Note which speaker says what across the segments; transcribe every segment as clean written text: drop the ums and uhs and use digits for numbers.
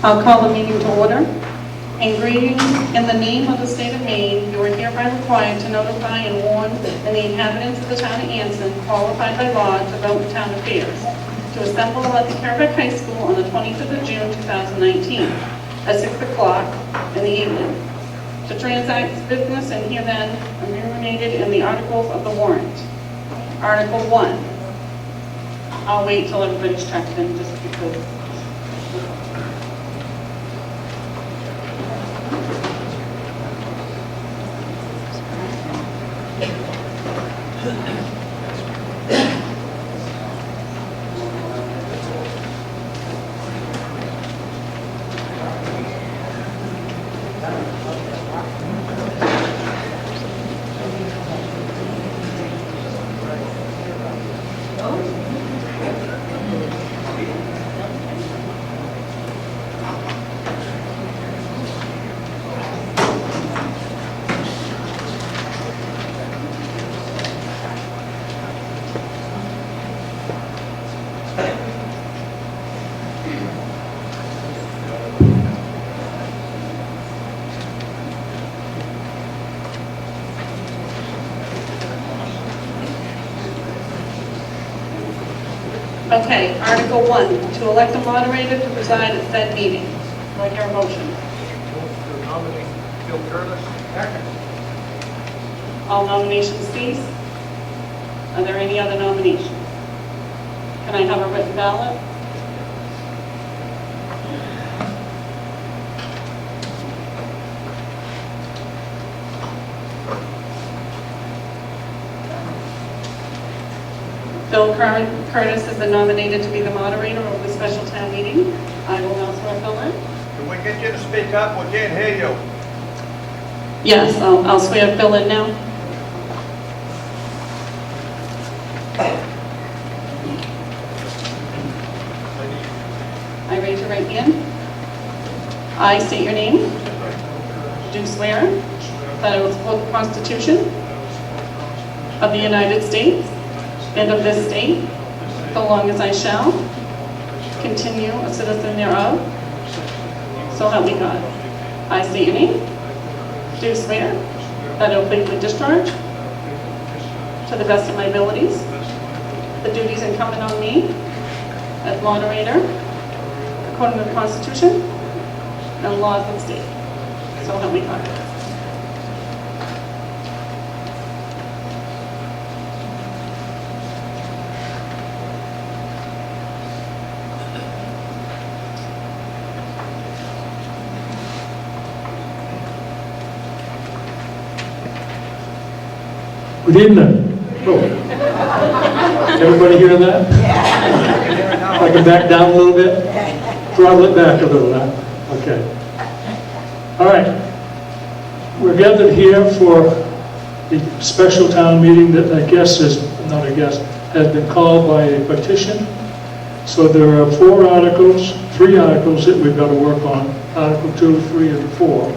Speaker 1: I'll call the meeting to order. In greetings in the name of the state of Maine, you are hereby required to notify and warn the inhabitants of the town of Anson, qualified by law to vote in town affairs, to assemble at the Carrick High School on the 25th of June 2019 at 6 o'clock in the evening, to transact business and herein enumerated in the articles of the warrant. Article 1. I'll wait till everybody's checked in just because. Okay, Article 1, to elect a moderator to preside at said meeting. Do I hear a motion?
Speaker 2: To nominate Bill Curtis. Second.
Speaker 1: All nominations cease. Are there any other nominations? Can I have a written ballot? Bill Curtis has been nominated to be the moderator of the special town meeting. I will now swear Bill in.
Speaker 2: Can we get you to speak up? We can't hear you.
Speaker 1: Yes, I'll swear Bill in now. I raise your right hand. I state your name. Do swear that I will support the Constitution of the United States and of this state, so long as I shall continue a citizen thereof. So help me God. I state your name. Do swear that I will faithfully discharge, to the best of my abilities, the duties incumbent on me as moderator, according to the Constitution and laws of the state. So help me God.
Speaker 3: Good evening. Oh. Everybody hear that? I can back down a little bit? Throttle it back a little, huh? Okay. All right. We're gathered here for the special town meeting that I guess is, not I guess, has been called by a petition. So there are three articles that we've got to work on, Article 2, 3, and 4.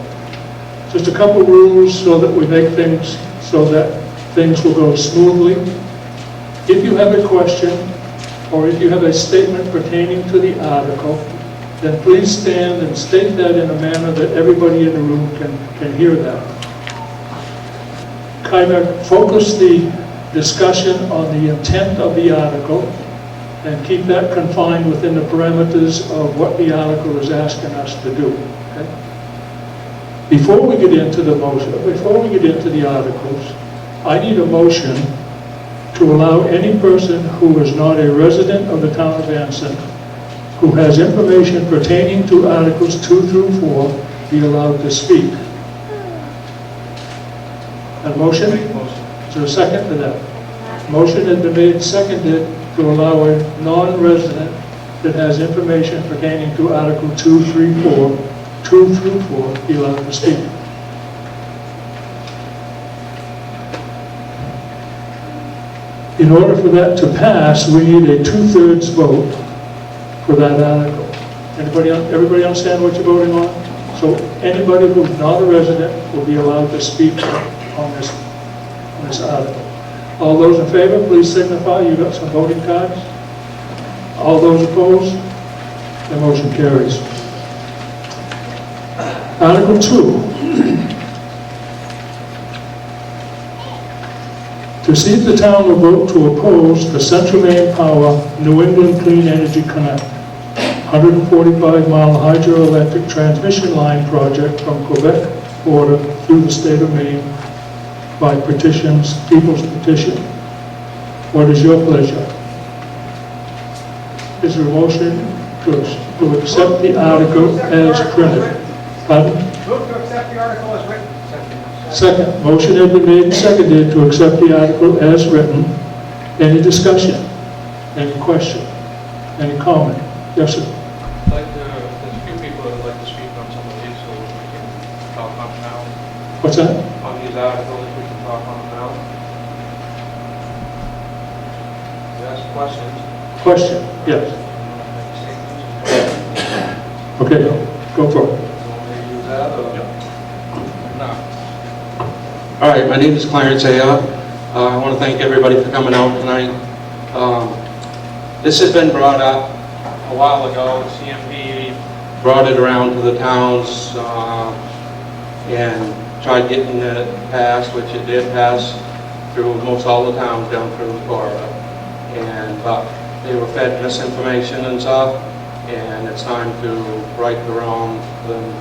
Speaker 3: Just a couple rules so that we make things so that things will go smoothly. If you have a question or if you have a statement pertaining to the article, then please stand and state that in a manner that everybody in the room can hear that. Kind of focus the discussion on the intent of the article and keep that confined within the parameters of what the article is asking us to do. Okay? Before we get into the articles, I need a motion to allow any person who is not a resident of the town of Anson, who has information pertaining to Articles 2 through 4, be allowed to speak. A motion? Is there a second to that? Motion has been made, seconded, to allow a non-resident that has information pertaining to Article 2 through 4, be allowed to speak. In order for that to pass, we need a 2/3 vote for that article. Everybody understand what you're voting on? So anybody who's not a resident will be allowed to speak on this article. All those in favor, please signify. You got some voting cards? All those opposed? The motion carries. Article 2. To see if the town will vote to oppose the Central Maine Power New England Clean Energy Connect 145-mile hydroelectric transmission line project from Quebec border through the state of Maine by petitions, people's petition. What is your pleasure? Is there a motion to accept the article as printed? Pardon?
Speaker 2: Move to accept the article as written.
Speaker 3: Second. Motion has been made and seconded to accept the article as written. Any discussion? Any question? Any comment? Yes, sir.
Speaker 2: There's a few people that would like to speak on some of these, so we can talk on them now.
Speaker 3: What's that?
Speaker 2: On these articles, we can talk on them now. Ask questions.
Speaker 3: Question? Yes. Okay, go for it.
Speaker 2: Use that or no?
Speaker 4: All right, my name is Clarence Ayer. I want to thank everybody for coming out tonight. This has been brought up a while ago. CMP brought it around to the towns and tried getting it passed, which it did pass through most all the towns down through the corridor. But they were fed misinformation and stuff, and it's time to right the wrong than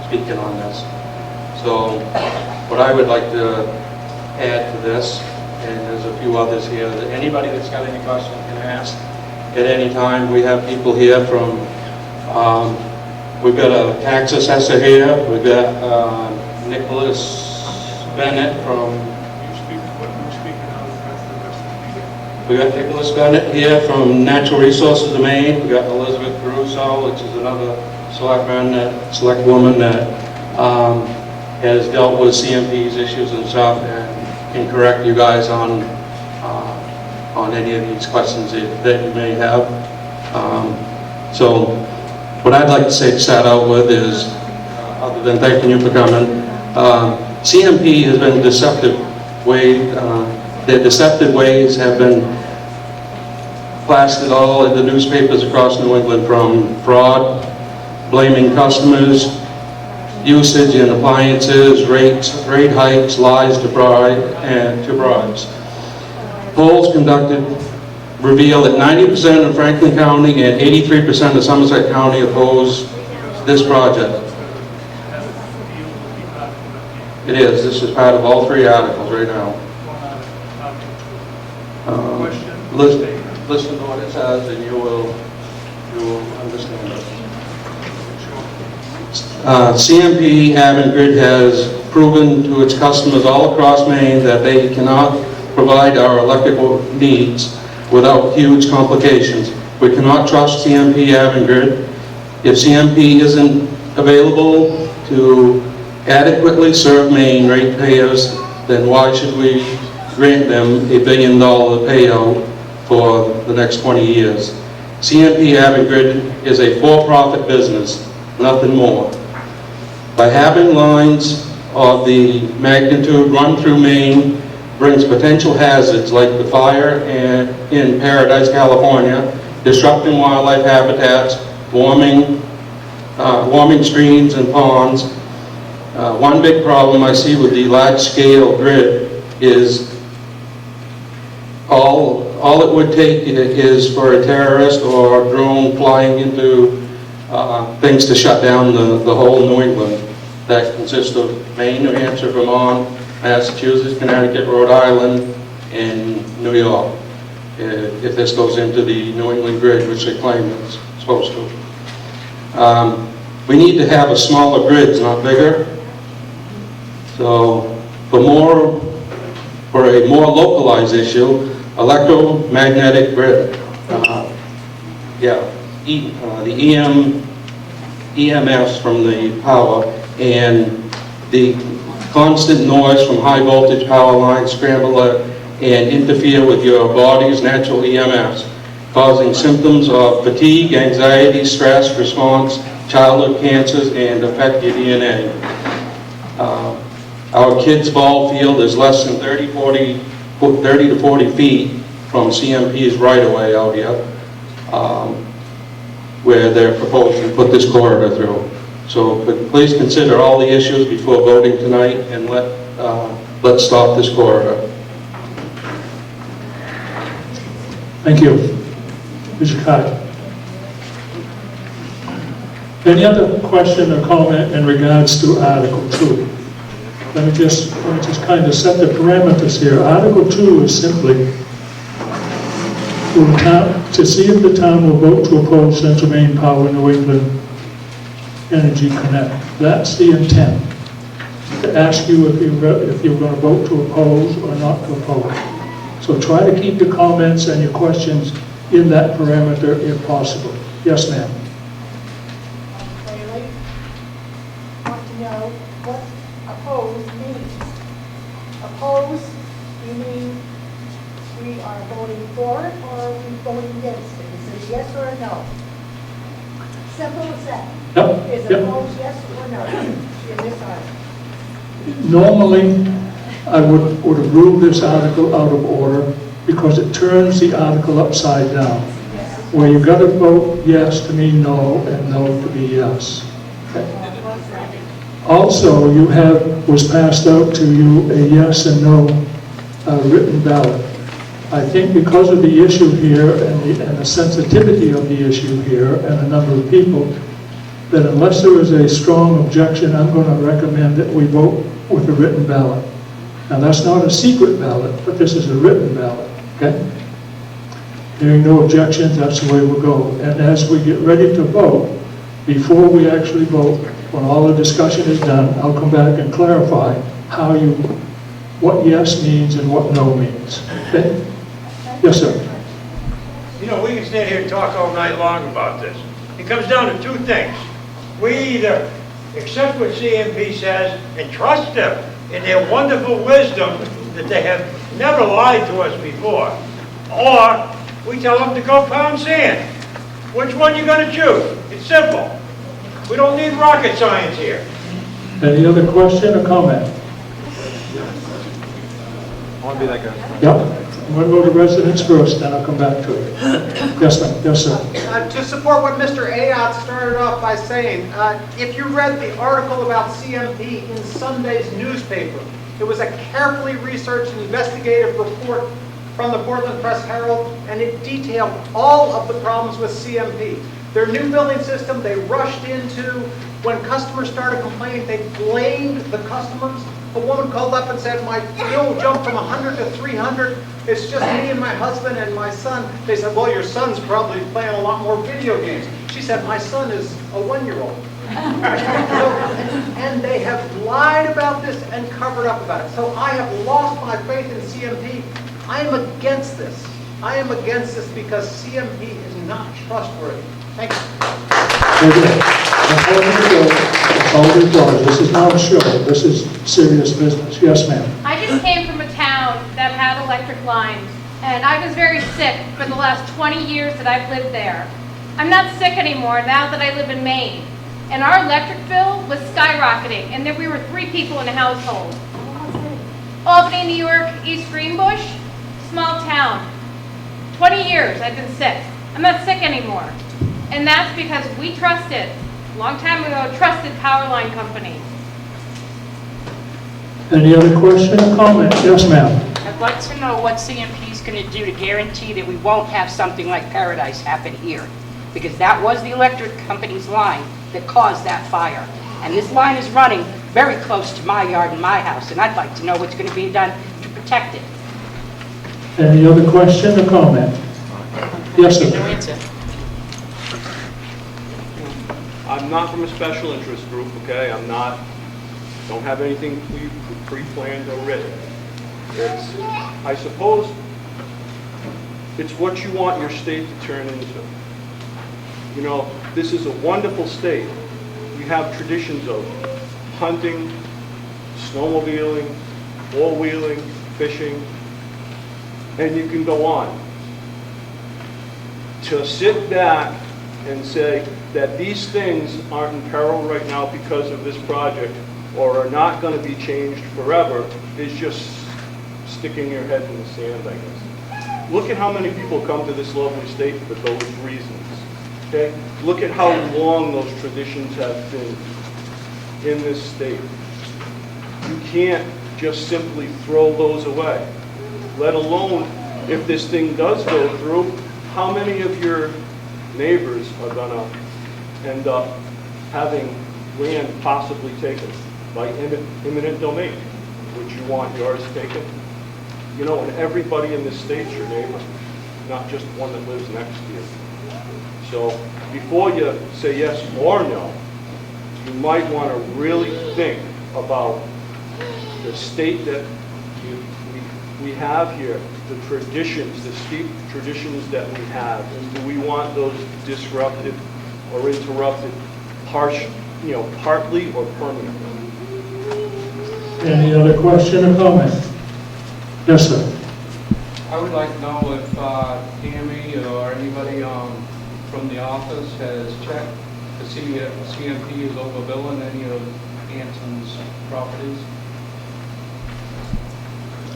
Speaker 4: speaking on this. So what I would like to add to this, and there's a few others here, that anybody that's got any questions can ask at any time. We have people here from, we've got a tax assessor here, we've got Nicholas Bennett from, we got Nicholas Bennett here from Natural Resources of Maine. We got Elizabeth Caruso, which is another select woman that has dealt with CMP's issues and stuff, and can correct you guys on any of these questions that you may have. So what I'd like to start out with is, other than thanking you for coming, CMP has been deceptive way. Their deceptive ways have been plastered all in the newspapers across New England, from fraud, blaming customers, usage in appliances, rate hikes, lies to bribes. Polls conducted reveal that 90% of Franklin County and 83% of Somerset County oppose this project. It is. This is part of all three articles right now. Listen to what it says, and you will understand it. CMP Avangrid has proven to its customers all across Maine that they cannot provide our electrical needs without huge complications. We cannot trust CMP Avangrid. If CMP isn't available to adequately serve Maine ratepayers, then why should we grant them a $1 billion payout for the next 20 years? CMP Avangrid is a for-profit business, nothing more. By having lines of the magnitude run through Maine brings potential hazards like the fire in Paradise, California, disrupting wildlife habitats, warming streams and ponds. One big problem I see with the large-scale grid is all it would take is for a terrorist or a drone flying into things to shut down the whole New England that consists of Maine, New Hampshire, Vermont, Massachusetts, Connecticut, Rhode Island, and New York, if this goes into the New England grid, which they claim it's supposed to. We need to have a smaller grids, not bigger. So for a more localized issue, electromagnetic grid, the EMFs from the power and the constant noise from high voltage power lines scramble and interfere with your body's natural EMFs, causing symptoms of fatigue, anxiety, stress response, childhood cancers, and affect your DNA. Our kids' ball field is less than 30 to 40 feet from CMP's right-of-way out here, where they're proposing to put this corridor through. So but please consider all the issues before voting tonight, and let's stop this corridor.
Speaker 3: Thank you. Mr. Cotton. Any other question or comment in regards to Article 2? Let me just kind of set the parameters here. Article 2 is simply to see if the town will vote to oppose Central Maine Power New England Energy Connect. That's the intent. To ask you if you're going to vote to oppose or not to oppose. So try to keep your comments and your questions in that parameter if possible. Yes, ma'am.
Speaker 5: Clearly, want to know what oppose means. Oppose, you mean we are voting for it or are we voting against it? Is it a yes or a no? Simple as that.
Speaker 3: Yep.
Speaker 5: Is
Speaker 3: Yep.
Speaker 5: oppose yes or no in this article?
Speaker 3: Normally, I would have ruled this article out of order because it turns the article upside down. Where you've got to vote yes to mean no and no to be yes. Okay. Also, was passed out to you a yes and no written ballot. I think because of the issue here and the sensitivity of the issue here and the number of people, that unless there is a strong objection, I'm going to recommend that we vote with a written ballot. Now, that's not a secret ballot, but this is a written ballot, okay? Hearing no objections, that's the way we'll go. And as we get ready to vote, before we actually vote, when all the discussion is done, I'll come back and clarify what yes means and what no means, okay? Yes, sir.
Speaker 6: You know, we can stand here and talk all night long about this. It comes down to two things. We either accept what CMP says and trust them in their wonderful wisdom that they have never lied to us before, or we tell them to go pound sand. Which one you going to choose? It's simple. We don't need rocket science here.
Speaker 3: Any other question or comment?
Speaker 2: I want to be that guy.
Speaker 3: Yep. I'm going to go to residents first, then I'll come back to it. Yes, ma'am. Yes, sir.
Speaker 7: To support what Mr. Ayotte started off by saying, if you read the article about CMP in Sunday's newspaper, it was a carefully researched investigative report from the Portland Press Herald, and it detailed all of the problems with CMP. Their new billing system, they rushed into. When customers started complaining, they blamed the customers. A woman called up and said, my bill jumped from 100 to 300. It's just me and my husband and my son. They said, well, your son's probably playing a lot more video games. She said, my son is a 1-year-old. And they have lied about this and covered up about it. So I have lost my faith in CMP. I am against this. I am against this because CMP is not trustworthy. Thank you.
Speaker 3: This is not a show. This is serious business. Yes, ma'am.
Speaker 8: I just came from a town that had electric lines, and I was very sick for the last 20 years that I've lived there. I'm not sick anymore now that I live in Maine. And our electric bill was skyrocketing, and then we were 3 people in a household. Albany, New York, East Greenbush, small town. 20 years I've been sick. I'm not sick anymore. And that's because we trusted, a long time ago, trusted power line companies.
Speaker 3: Any other question or comment? Yes, ma'am.
Speaker 9: I'd like to know what CMP is going to do to guarantee that we won't have something like Paradise happen here. Because that was the electric company's line that caused that fire. And this line is running very close to my yard and my house, and I'd like to know what's going to be done to protect it.
Speaker 3: Any other question or comment? Yes, sir.
Speaker 9: No answer.
Speaker 10: I'm not from a special interest group, okay? Don't have anything pre-planned or written. I suppose, it's what you want your state to turn into. You know, this is a wonderful state. We have traditions of hunting, snowmobiling, four-wheeling, fishing, and you can go on. To sit back and say that these things aren't in peril right now because of this project or are not going to be changed forever is just sticking your head in the sand, I guess. Look at how many people come to this lovely state for those reasons. okay? Look at how long those traditions have been in this state. You can't just simply throw those away, let alone if this thing does go through, how many of your neighbors are gonna end up having land possibly taken by eminent domain? Would you want yours taken? You know, and everybody in this state's your neighbor, not just one that lives next to you. So before you say yes or no, you might want to really think about the state that we have here, the traditions, the steep traditions that we have, and do we want those disrupted or interrupted partly or permanently?
Speaker 3: Any other question or comment? Yes, sir.
Speaker 2: I would like to know if Tammy or anybody from the office has checked to see if CMP is overbilling any of Anson's properties.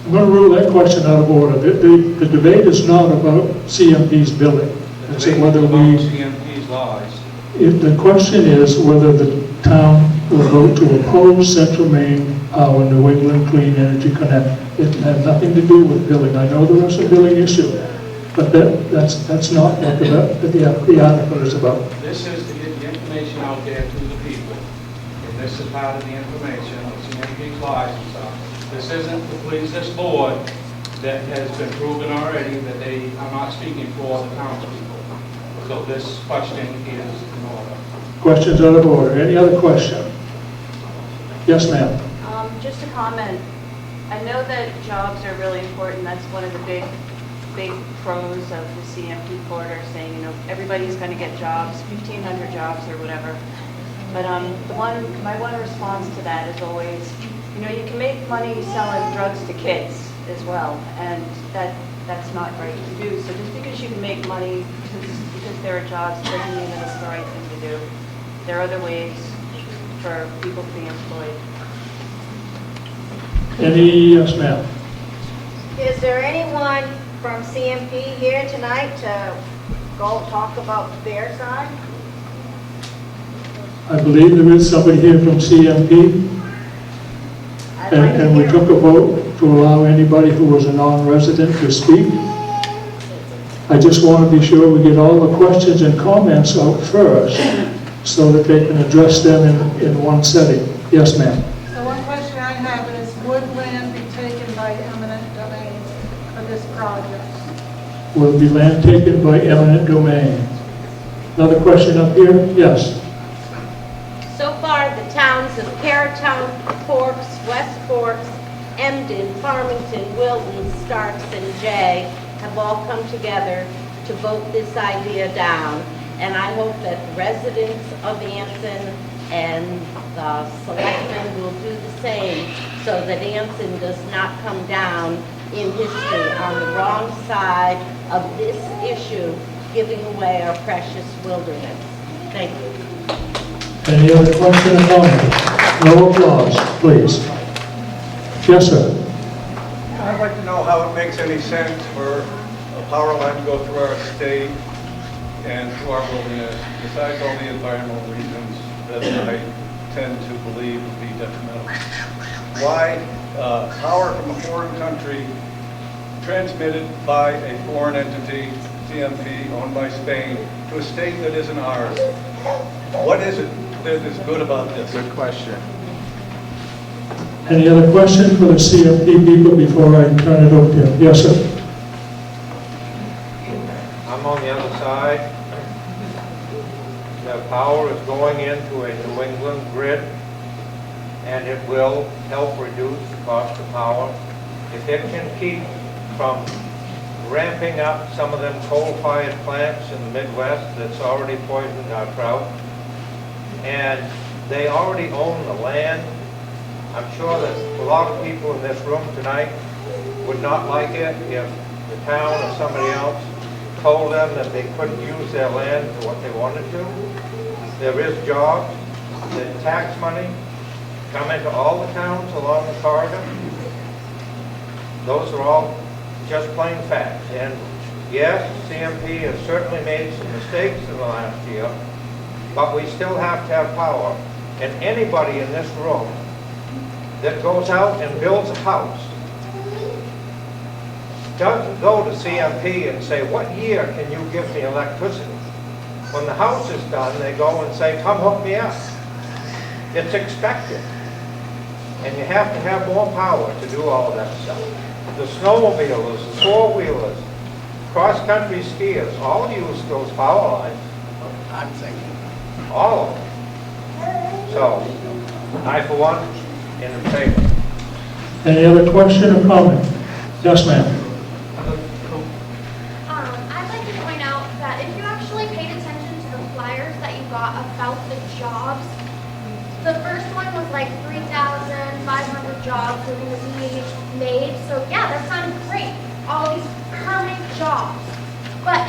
Speaker 3: I'm going to rule that question out of order. The debate is not about CMP's billing. It's whether we,
Speaker 2: CMP's lies.
Speaker 3: the question is whether the town will vote to oppose Central Maine, our New England Clean Energy Connect. It had nothing to do with billing. I know there is a billing issue, but that's not what the article is about.
Speaker 2: This is the information out there to the people, and this is part of the information of CMP's lies and stuff. This isn't to please this board that has been proven already that they are not speaking for the townspeople. So this question is in order.
Speaker 3: Questions out of order. Any other question? Yes, ma'am.
Speaker 11: Just a comment. I know that jobs are really important. That's one of the big pros of the CMP corridor, saying, you know, everybody's going to get jobs, 1,500 jobs or whatever. But my one response to that is always, you know, you can make money selling drugs to kids as well, and that's not right to do. So just because you can make money because there are jobs doesn't mean that it's the right thing to do. There are other ways for people to be employed.
Speaker 3: Yes, ma'am.
Speaker 12: Is there anyone from CMP here tonight to go talk about their side?
Speaker 3: I believe there is somebody here from CMP.
Speaker 12: I'd like to
Speaker 3: And we
Speaker 12: hear
Speaker 3: took a vote to allow anybody who was a non-resident to speak. I just want to be sure we get all the questions and comments out first so that they can address them in one setting. Yes, ma'am.
Speaker 5: So one question I have is, would land be taken by eminent domain for this project?
Speaker 3: Will be land taken by eminent domain? Another question up here? Yes.
Speaker 12: So far, the towns of Paratown, Forks, West Forks, Emden, Farmington, Wilton, Starks, and Jay have all come together to vote this idea down. And I hope that the residents of Anson and the selectmen will do the same so that Anson does not come down in history on the wrong side of this issue, giving away our precious wilderness. Thank you.
Speaker 3: Any other question or comment? No applause, please. Yes, sir.
Speaker 13: I'd like to know how it makes any sense for a power line to go through our state and through our wilderness, besides all the environmental reasons that I tend to believe would be detrimental. Why power from a foreign country transmitted by a foreign entity, CMP, owned by Spain, to a state that isn't ours? What is it that is good about this?
Speaker 2: Good question.
Speaker 3: Any other question for the CMP people before I turn it over to him? Yes, sir.
Speaker 14: I'm on the other side. The power is going into a New England grid, and it will help reduce the cost of power. If it can keep from ramping up some of them coal-fired plants in the Midwest that's already poisoned our trout, and they already own the land. I'm sure that a lot of people in this room tonight would not like it if the town or somebody else told them that they couldn't use their land for what they wanted to. There is jobs, the tax money come into all the towns along the corridor. Those are all just plain facts. And Yes, CMP has certainly made some mistakes in the last year, but we still have to have power. And anybody in this room that goes out and builds a house doesn't go to CMP and say, what year can you give me electricity? When the house is done, they go and say, come hook me up. It's expected. And you have to have more power to do all that stuff. The snowmobilers, the four-wheelers, cross-country skiers, all use those power lines.
Speaker 6: I'm thinking.
Speaker 14: All of them. So, I for one, in favor.
Speaker 3: Any other question or comment? Yes, ma'am.
Speaker 15: I'd like to point out that if you actually paid attention to the flyers that you got about the jobs, the first one was like 3,500 jobs that are going to be made. So yeah, that sounded great. All these permanent jobs. But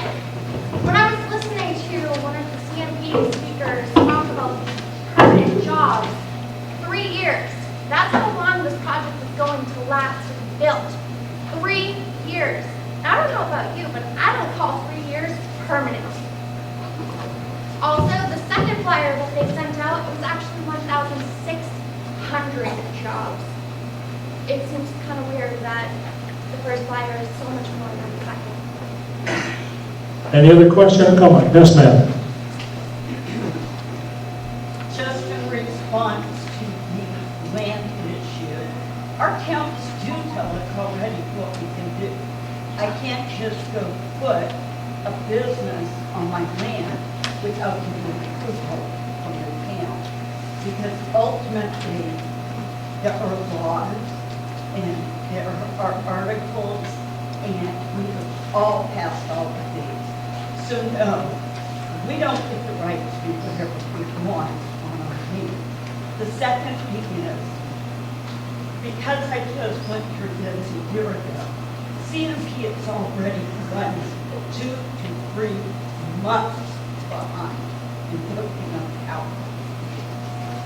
Speaker 15: when I was listening to one of the CMP speakers talk about permanent jobs, 3 years. That's how long this project is going to last to be built. 3 years. Now, I don't know about you, but I don't call 3 years permanent. Also, the second flyer that they sent out was actually 1,600 jobs. It seems kind of weird that the first flyer is so much more than the second.
Speaker 3: Any other question or comment? Yes, ma'am.
Speaker 16: Just in response to the land issue, our counties do tell us already what we can do. I can't just go put a business on my land without getting approval from the town. Because ultimately, there are laws and there are articles, and we have all passed all of these. So no, we don't get the right to do whatever we want on our land. The second thing is, because I just went through this a year ago, CMP is already running 2 to 3 months behind in hooking up power.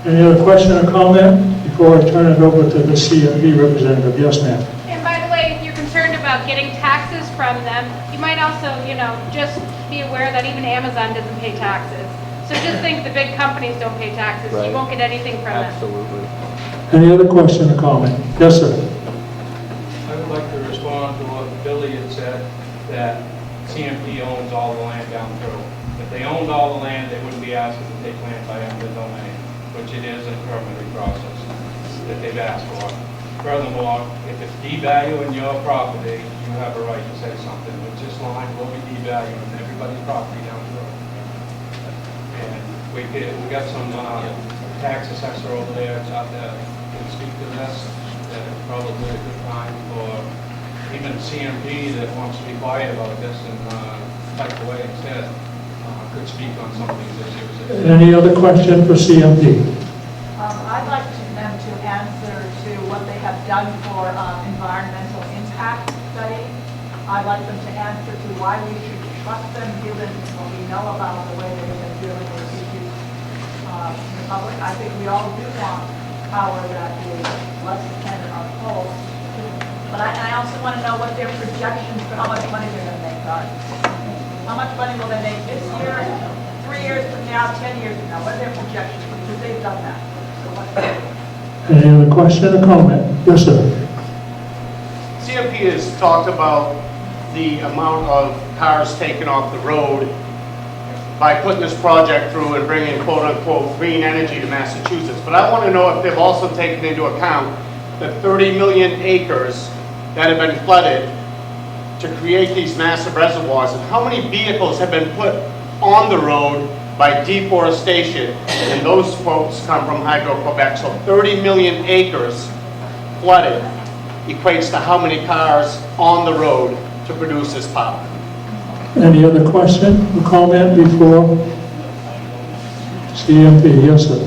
Speaker 3: Any other question or comment before I turn it over to the CMP representative? Yes, ma'am.
Speaker 8: And by the way, if you're concerned about getting taxes from them, you might also, just be aware that even Amazon doesn't pay taxes. So just think the big companies don't pay taxes.
Speaker 10: Right.
Speaker 8: You won't get anything from them.
Speaker 10: Absolutely.
Speaker 3: Any other question or comment? Yes, sir.
Speaker 2: I would like to respond to what Billy had said, that CMP owns all the land down through. If they owned all the land, they wouldn't be asking to take land by eminent domain, which it is in the permitting process that they've asked for. Furthermore, if it's devaluing your property, you have a right to say something, which this line will be devaluing everybody's property down the road. And we got some tax assessor over there, it's out there, can speak to this, that it's probably a good time for even CMP that wants to be quiet about this and type away instead, could speak on some of these issues.
Speaker 3: Any other question for CMP?
Speaker 17: I'd like them to answer to what they have done for environmental impact study. I'd like them to answer to why we should trust them given what we know about the way they've been dealing with issues in the public. I think we all do want power that is less dependent on coal. But I also want to know what their projections for how much money they're going to make are. How much money will they make this year, 3 years from now, 10 years from now? What are their projections? Because they've done that. So
Speaker 3: Any other question or comment? Yes, sir.
Speaker 18: CMP has talked about the amount of cars taken off the road by putting this project through and bringing quote-unquote green energy to Massachusetts. But I want to know if they've also taken into account the 30 million acres that have been flooded to create these massive reservoirs, and how many vehicles have been put on the road by deforestation, and those folks come from Hydro-Quebec. So 30 million acres flooded equates to how many cars on the road to produce this power.
Speaker 3: Any other question or comment before CMP? Yes, sir.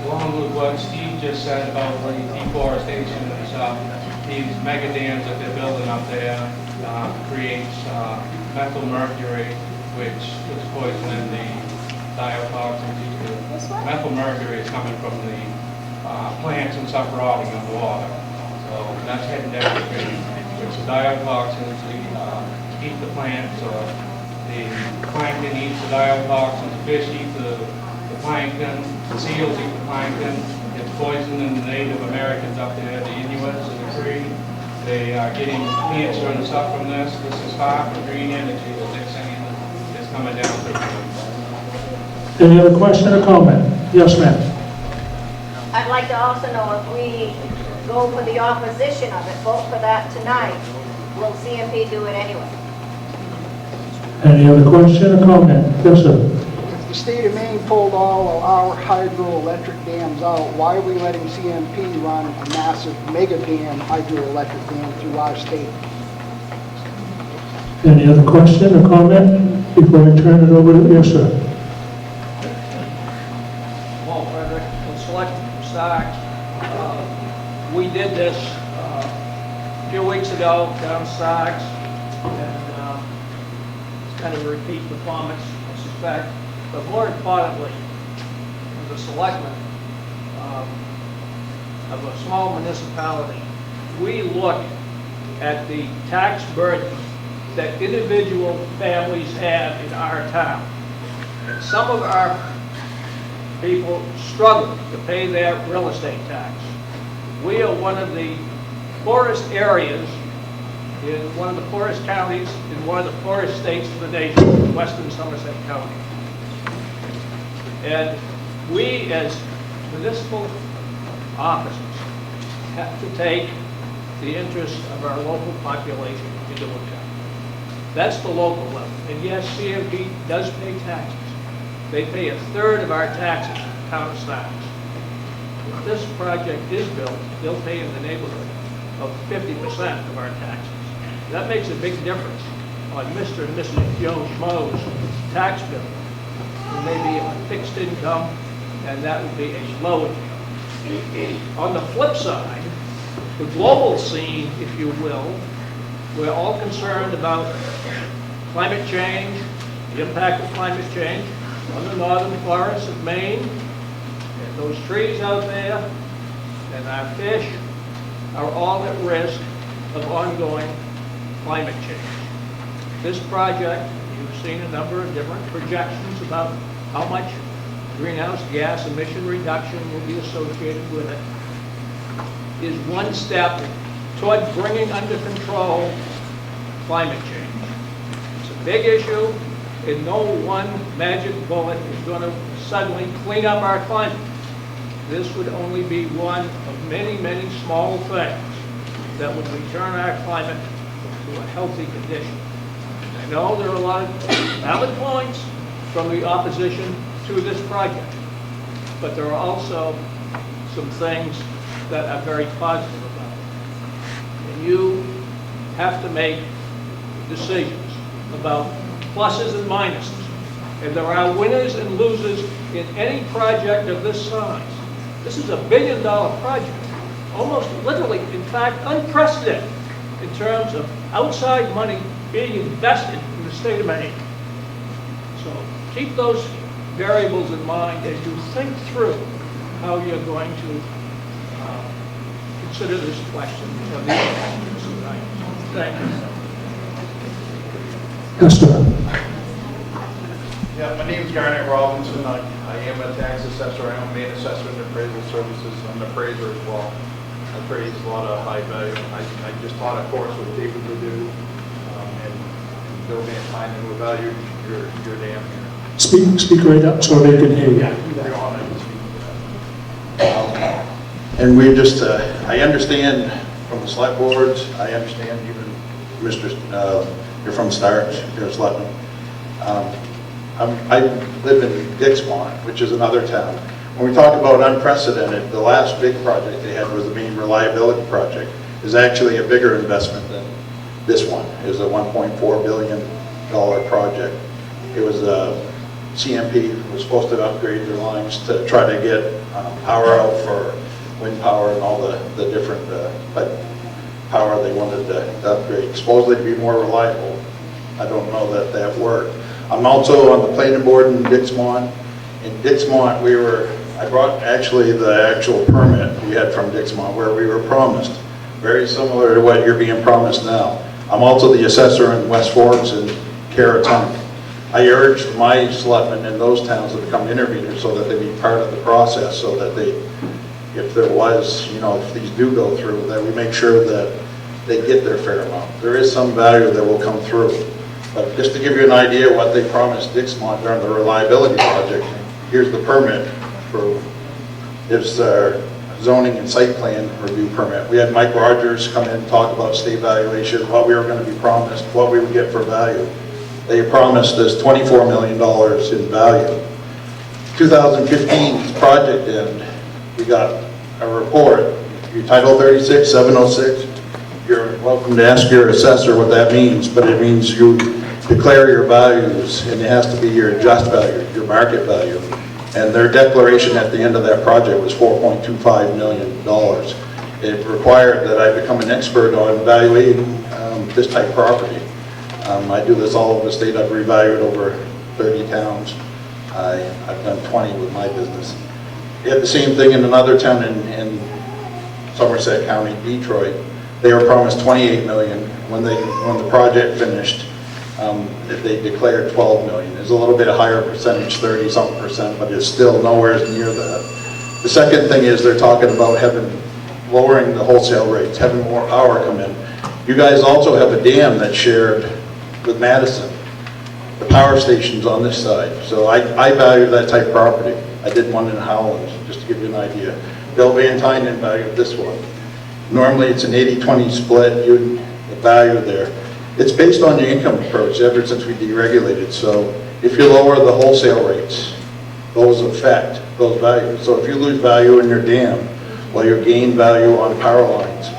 Speaker 2: Along with what Steve just said about the deforestation and stuff, these mega dams that they're building up there creates methyl mercury, which is poisoning the diotoxins. Methyl mercury is coming from the plants and stuff rotting in the water. So that's heading downstream, which the diotoxins, the keep the plants, the plankton eats the diotoxins, the fish eat the plankton, the seals eat the plankton. It's poisoning the Native Americans up there, the Inuits and the Cree. They are getting cancer and stuff from this. This is far from green energy that they're saying is coming down to.
Speaker 3: Any other question or comment? Yes, ma'am.
Speaker 19: I'd like to also know if we go for the opposition of it, vote for that tonight, will CMP do it anyway?
Speaker 3: Any other question or comment? Yes, sir.
Speaker 20: If the state of Maine pulled all of our hydroelectric dams out, why are we letting CMP run a massive mega dam, hydroelectric dam through our state?
Speaker 3: Any other question or comment before I turn it over to, yes, sir.
Speaker 21: Paul Frederick, from Select Stocks. We did this a few weeks ago down Stocks, and it's kind of a repeat performance, I suspect. But more importantly, as a selectman of a small municipality, we look at the tax burden that individual families have in our town. And some of our people struggle to pay their real estate tax. We are one of the poorest areas in one of the poorest counties in one of the poorest states of the nation, Western Somerset County. And we, as municipal officers, have to take the interest of our local population into account. That's the local level. And yes, CMP does pay taxes. They pay a third of our taxes in the town of Stocks. If this project is built, they'll pay in the neighborhood of 50% of our taxes. That makes a big difference on Mr. and Mrs. Joe Schmo's tax bill. Who may be on fixed income, and that would be a low income. On the flip side, the global scene, if you will, we're all concerned about climate change, the impact of climate change on the northern forests of Maine, and those trees out there, and our fish are all at risk of ongoing climate change. This project, you've seen a number of different projections about how much greenhouse gas emission reduction will be associated with it, is one step toward bringing under control climate change. It's a big issue, and no one magic bullet is going to suddenly clean up our climate. This would only be one of many, many small things that would return our climate to a healthy condition. I know there are a lot of valid points from the opposition to this project, but there are also some things that are very positive about it. And you have to make decisions about pluses and minuses. And there are winners and losers in any project of this size. This is $1 billion project, almost literally, in fact, unprecedented in terms of outside money being invested in the state of Maine. So keep those variables in mind as you think through how you're going to consider this question of the options tonight. Thank you.
Speaker 3: Yes, sir.
Speaker 22: Yeah, my name is Garnett Robinson. I am a tax assessor. I am a main assessor in appraisal services. I'm an appraiser as well. I appraise a lot of high value. I just taught a course with David Ledoux and Bill Van Tyne, and we value your dam here.
Speaker 3: Speak right up so they can hear you.
Speaker 22: And we just, I understand from the select boards, I understand even Mr., you're from Starks, you're a selectman. I live in Dixmont, which is another town. When we talk about unprecedented, the last big project they had was the Maine Reliability Project. Is actually a bigger investment than this one. It was a $1.4 billion project. It was CMP was supposed to upgrade their lines to try to get power out for wind power and all the different power they wanted to upgrade, supposedly to be more reliable. I don't know that worked. I'm also on the planning board in Dixmont. In Dixmont, I brought actually the actual permit we had from Dixmont where we were promised, very similar to what you're being promised now. I'm also the assessor in West Forks and Caratunk. I urged my selectmen in those towns to become interveners so that they be part of the process, so that they, if there was, if these do go through, that we make sure that they get their fair amount. There is some value that will come through. But just to give you an idea what they promised Dixmont during the reliability project, here's the permit for, it's our zoning and site plan review permit. We had Mike Rogers come in and talk about state valuation, what we were going to be promised, what we would get for value. They promised us $24 million in value. 2015's project end, we got a report, your Title 36, 706. You're welcome to ask your assessor what that means, but it means you declare your values, and it has to be your just value, your market value. And their declaration at the end of that project was $4.25 million. It required that I become an expert on evaluating this type of property. I do this all over the state. I've revalued over 30 towns. I've done 20 with my business. We had the same thing in another town in Somerset County, Detroit. They were promised $28 million. When the project finished, they declared $12 million. It's a little bit higher percentage, 30-something percent, but it's still nowhere near that. The second thing is they're talking about lowering the wholesale rates, having more power come in. You guys also have a dam that's shared with Madison. The power station's on this side. So I value that type of property. I did one in Howland, just to give you an idea. Bill Van Tynen valued this one. Normally it's an 80-20 split, the value there. It's based on your income approach ever since we deregulated. So if you lower the wholesale rates, those affect those values. So if you lose value in your dam, while you gain value on power lines,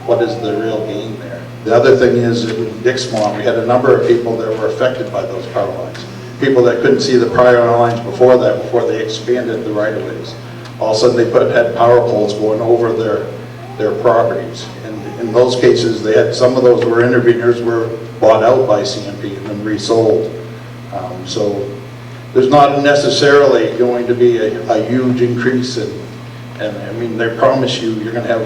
Speaker 22: what is the real gain there? The other thing is in Dixmont, we had a number of people that were affected by those power lines. People that couldn't see the power lines before that, before they expanded the right-of-ways. All of a sudden they had power poles going over their properties. And in those cases, they had, some of those were interveners were bought out by CMP and then resold. So there's not necessarily going to be a huge increase and I mean, they promise you're going to have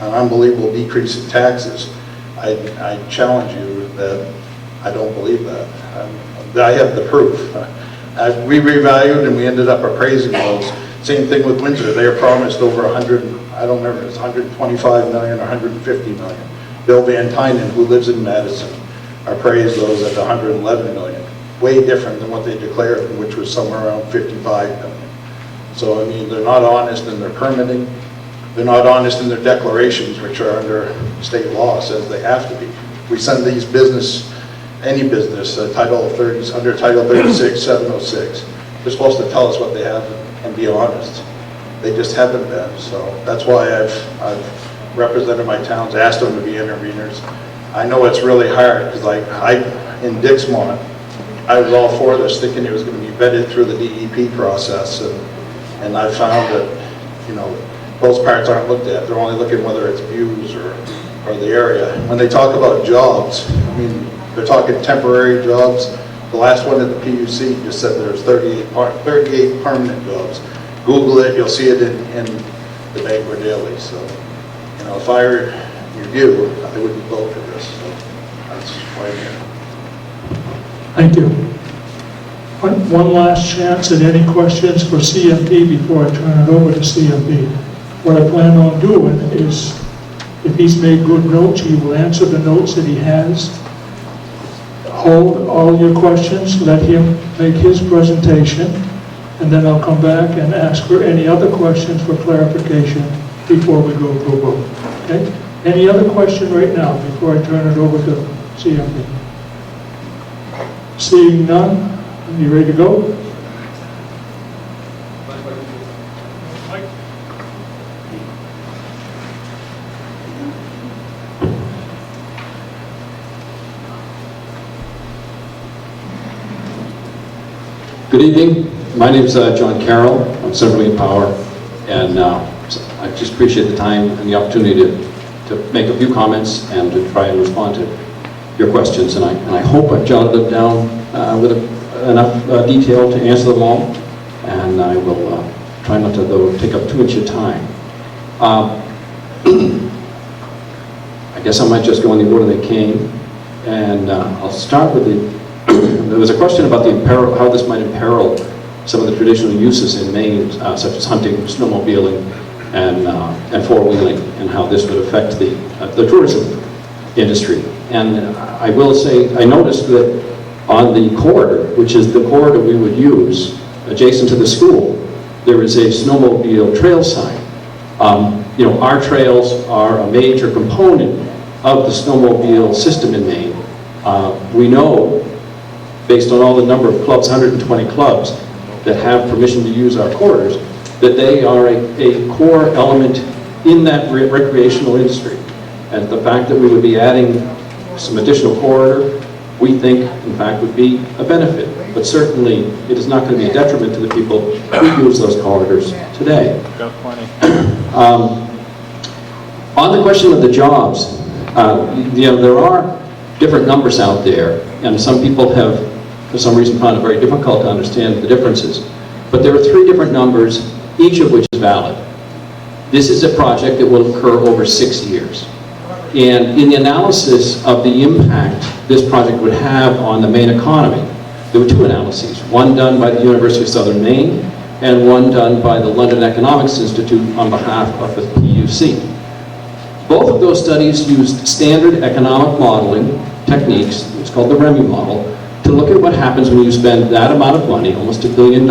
Speaker 22: an unbelievable decrease in taxes. I challenge you that I don't believe that. I have the proof. We revalued and we ended up appraising those. Same thing with Windsor. They were promised over 100, I don't remember, it's 125 million or 150 million. Bill Van Tynen, who lives in Madison, appraised those at 111 million. Way different than what they declared, which was somewhere around 55 million. So, I mean, they're not honest in their permitting. They're not honest in their declarations, which are under state law, says they have to be. We send these any business, Title 30, under Title 36, 706. They're supposed to tell us what they have and be honest. They just haven't been. So that's why I've represented my towns, asked them to be interveners. I know it's really hard because in Dixmont, I was all for this, thinking it was going to be vetted through the DEP process, and I found that, those parts aren't looked at. They're only looking whether it's views or the area. When they talk about jobs, I mean, they're talking temporary jobs. The last one at the PUC just said there's 38 permanent jobs. Google it, you'll see it in the Bangor Daily. So, if I were you, I wouldn't vote for this. So that's why I'm here.
Speaker 3: Thank you. One last chance at any questions for CMP before I turn it over to CMP. What I plan on doing is, if he's made good notes, he will answer the notes that he has. Hold all your questions, let him make his presentation, and then I'll come back and ask for any other questions for clarification before we go to a vote. Okay? Any other question right now before I turn it over to CMP? Seeing none, are you ready to go?
Speaker 1: Good evening. My name is John Carroll. I'm Central Power, and I just appreciate the time and the opportunity to make a few comments and to try and respond to your questions. And I hope I've jotted them down with enough detail to answer them all. And I will try not to, though, take up too much of your time. I guess I might just go in the order they came. And I'll start with there was a question about how this might imperil some of the traditional uses in Maine, such as hunting, snowmobiling, and four-wheeling, and how this would affect the tourism industry. And I will say, I noticed that on the corridor, which is the corridor we would use adjacent to the school, there is a snowmobile trail sign. Our trails are a major component of the snowmobile system in Maine. We know, based on all the number of clubs, 120 clubs, that have permission to use our corridors, that they are a core element in that recreational industry. And the fact that we would be adding some additional corridor, we think, in fact, would be a benefit. But certainly, it is not going to be a detriment to the people who use those corridors today.
Speaker 4: Got plenty.
Speaker 1: On the question of the jobs, there are different numbers out there, and some people have, for some reason, found it very difficult to understand the differences. But there are 3 different numbers, each of which is valid. This is a project that will occur over 6 years. And in the analysis of the impact this project would have on the Maine economy, there were 2 analyses, one done by the University of Southern Maine and one done by the London Economics Institute on behalf of the PUC. Both of those studies used standard economic modeling techniques, it's called the REMI model, to look at what happens when you spend that amount of money, almost $1 billion,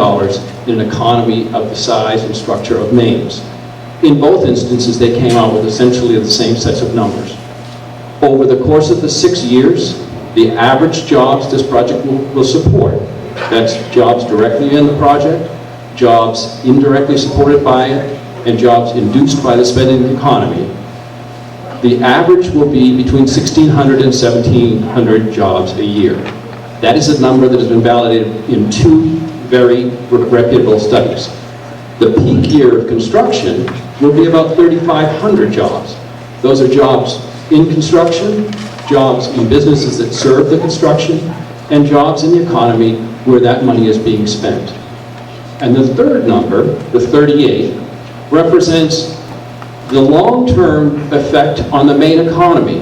Speaker 1: in an economy of the size and structure of Maine's. In both instances, they came out with essentially the same sets of numbers. Over the course of the 6 years, the average jobs this project will support, that's jobs directly in the project, jobs indirectly supported by it, and jobs induced by the spending of the economy, the average will be between 1,600 and 1,700 jobs a year. That is a number that has been validated in 2 very reputable studies. The peak year of construction will be about 3,500 jobs. Those are jobs in construction, jobs in businesses that serve the construction, and jobs in the economy where that money is being spent. And the third number, the 38, represents the long-term effect on the Maine economy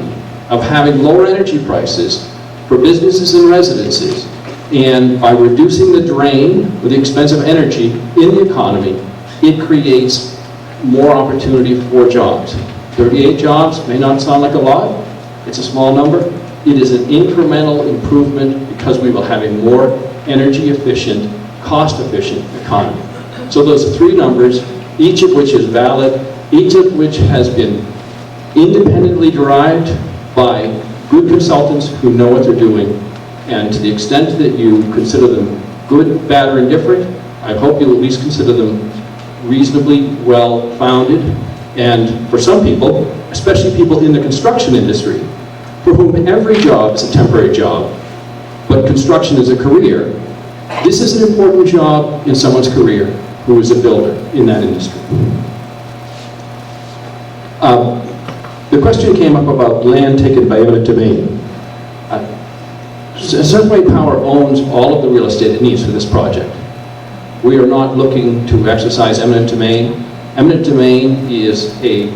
Speaker 1: of having lower energy prices for businesses and residences, and by reducing the drain or the expense of energy in the economy, it creates more opportunity for jobs. 38 jobs may not sound like a lot, it's a small number. It is an incremental improvement because we will have a more energy efficient, cost efficient economy. So those are 3 numbers, each of which is valid, each of which has been independently derived by good consultants who know what they're doing, and to the extent that you consider them good, bad, or indifferent, I hope you'll at least consider them reasonably well-founded. And for some people, especially people in the construction industry, for whom every job is a temporary job, but construction is a career, this is an important job in someone's career who is a builder in that industry. The question came up about land taken by eminent domain. Central Power owns all of the real estate it needs for this project. We are not looking to exercise eminent domain. Eminent domain is a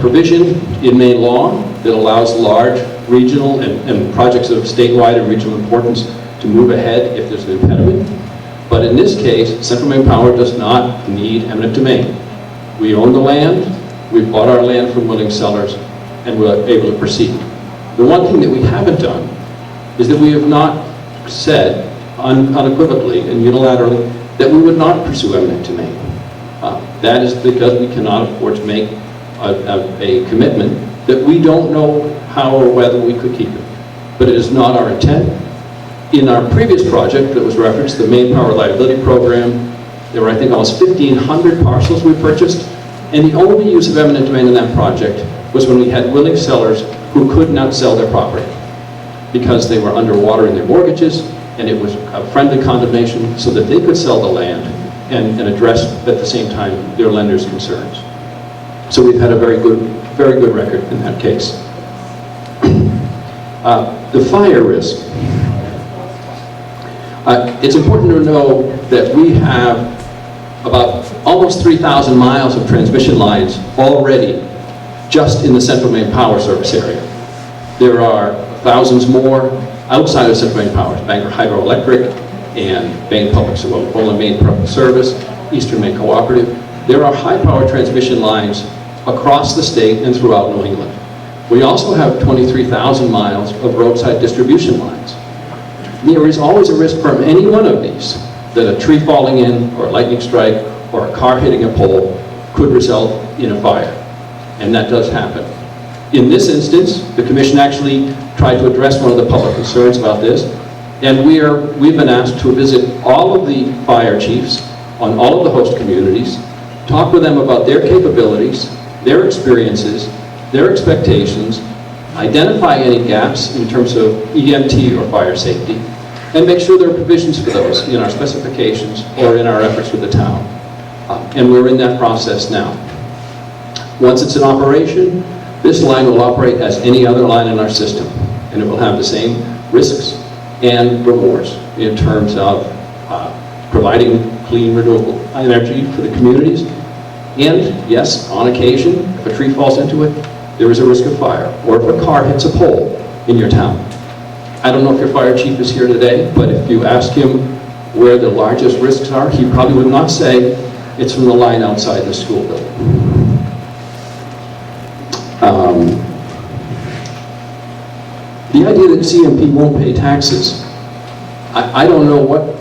Speaker 1: provision in Maine law that allows large regional and projects of statewide and regional importance to move ahead if there's an impediment. But in this case, Central Maine Power does not need eminent domain. We own the land, we bought our land from willing sellers, and we're able to proceed. The one thing that we haven't done is that we have not said unequivocally and unilaterally that we would not pursue eminent domain. That is because we cannot afford to make a commitment that we don't know how or whether we could keep it. But it is not our intent. In our previous project that was referenced, the Maine Power Reliability Program, there were, I think, almost 1,500 parcels we purchased, and the only use of eminent domain in that project was when we had willing sellers who could not sell their property because they were underwater in their mortgages, and it was a friendly condemnation so that they could sell the land and address at the same time their lenders' concerns. So we've had a very good record in that case. The fire risk. It's important to know that we have about almost 3,000 miles of transmission lines already just in the Central Maine Power Service area. There are thousands more outside of Central Maine Power, Bangor Hydroelectric and Maine Public, Maine Public Service, Eastern Maine Cooperative. There are high-power transmission lines across the state and throughout New England. We also have 23,000 miles of roadside distribution lines. There is always a risk from any one of these that a tree falling in, or a lightning strike, or a car hitting a pole could result in a fire. And that does happen. In this instance, the Commission actually tried to address one of the public concerns about this, and we've been asked to visit all of the fire chiefs on all of the host communities, talk with them about their capabilities, their experiences, their expectations, identify any gaps in terms of EMT or fire safety, and make sure there are provisions for those in our specifications or in our efforts with the town. And we're in that process now. Once it's in operation, this line will operate as any other line in our system, and it will have the same risks and rewards in terms of providing clean, renewable energy for the communities. And yes, on occasion, if a tree falls into it, there is a risk of fire, or if a car hits a pole in your town. I don't know if your fire chief is here today, but if you ask him where the largest risks are, he probably would not say it's from the line outside the school building. The idea that CMP won't pay taxes, I don't know what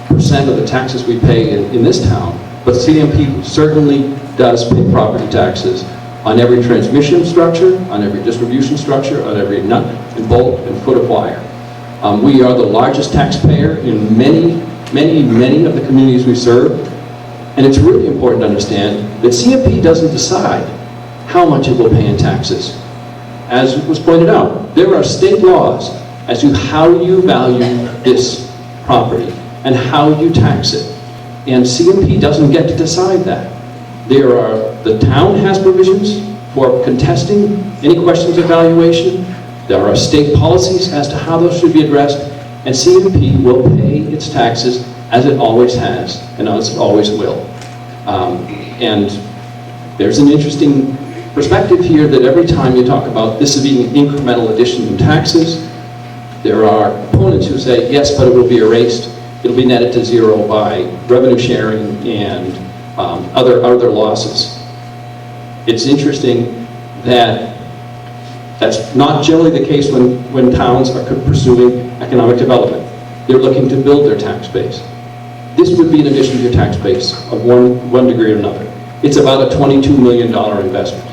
Speaker 1: percent of the taxes we pay in this town, but CMP certainly does pay property taxes on every transmission structure, on every distribution structure, on every nut and bolt and foot of wire. We are the largest taxpayer in many of the communities we serve, and it's really important to understand that CMP doesn't decide how much it will pay in taxes. As was pointed out, there are state laws as to how you value this property and how you tax it. And CMP doesn't get to decide that. The town has provisions for contesting any questions of valuation. There are state policies as to how those should be addressed, and CMP will pay its taxes as it always has and as it always will. And there's an interesting perspective here that every time you talk about this being an incremental addition in taxes, there are opponents who say, yes, but it will be erased. It'll be netted to zero by revenue sharing and other losses. It's interesting that that's not generally the case when towns are pursuing economic development. They're looking to build their tax base. This would be an addition to your tax base of one degree or another. It's about a $22 million investment.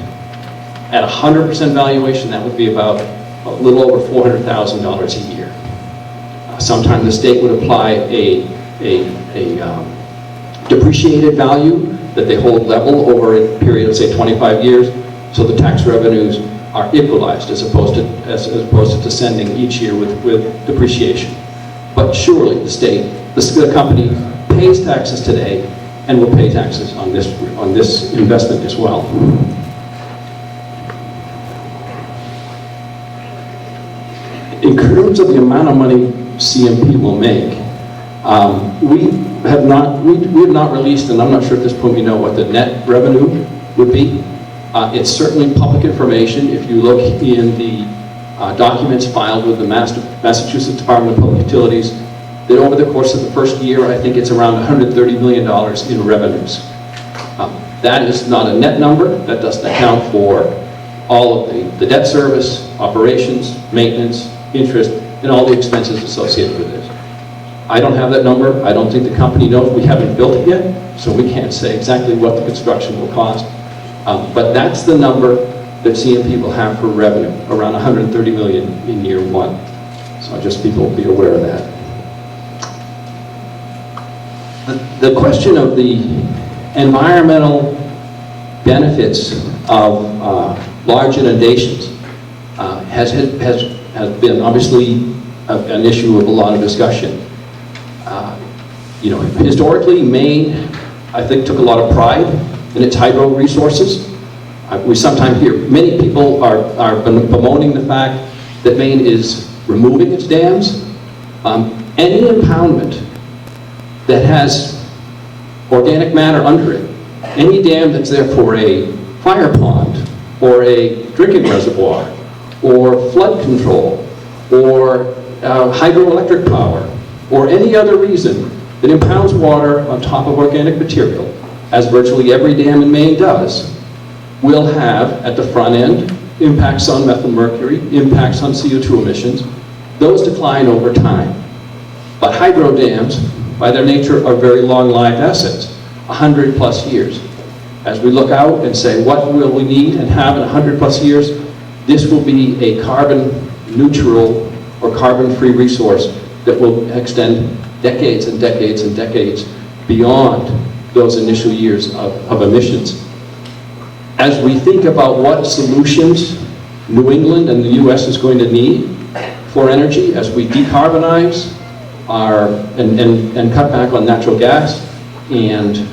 Speaker 1: At 100% valuation, that would be about a little over $400,000 a year. Sometimes the state would apply a depreciated value that they hold level over a period of, say, 25 years, so the tax revenues are equalized as opposed to descending each year with depreciation. But surely the company pays taxes today and will pay taxes on this investment as well. In terms of the amount of money CMP will make, we have not released, and I'm not sure at this point we know what the net revenue would be. It's certainly public information. If you look in the documents filed with the Massachusetts Department of Public Utilities, that over the course of the first year, I think it's around $130 million in revenues. That is not a net number. That doesn't account for all of the debt service, operations, maintenance, interest, and all the expenses associated with this. I don't have that number. I don't think the company knows. We haven't built it yet, so we can't say exactly what the construction will cost. But that's the number that CMP will have for revenue, around $130 million in year one. So just people be aware of that. The question of the environmental benefits of large inundations has been obviously an issue of a lot of discussion. Historically, Maine, I think, took a lot of pride in its hydro resources. We sometimes hear many people are bemoaning the fact that Maine is removing its dams. Any impoundment that has organic matter under it, any dam that's there for a fire pond or a drinking reservoir, or flood control, or hydroelectric power, or any other reason that impounds water on top of organic material, as virtually every dam in Maine does, will have, at the front end, impacts on methylmercury, impacts on CO2 emissions. Those decline over time. But hydro dams, by their nature, are very long-lived assets, 100+ years. As we look out and say, what will we need and have in 100+ years, this will be a carbon neutral or carbon-free resource that will extend decades and decades and decades beyond those initial years of emissions. As we think about what solutions New England and the US is going to need for energy as we decarbonize and cut back on natural gas and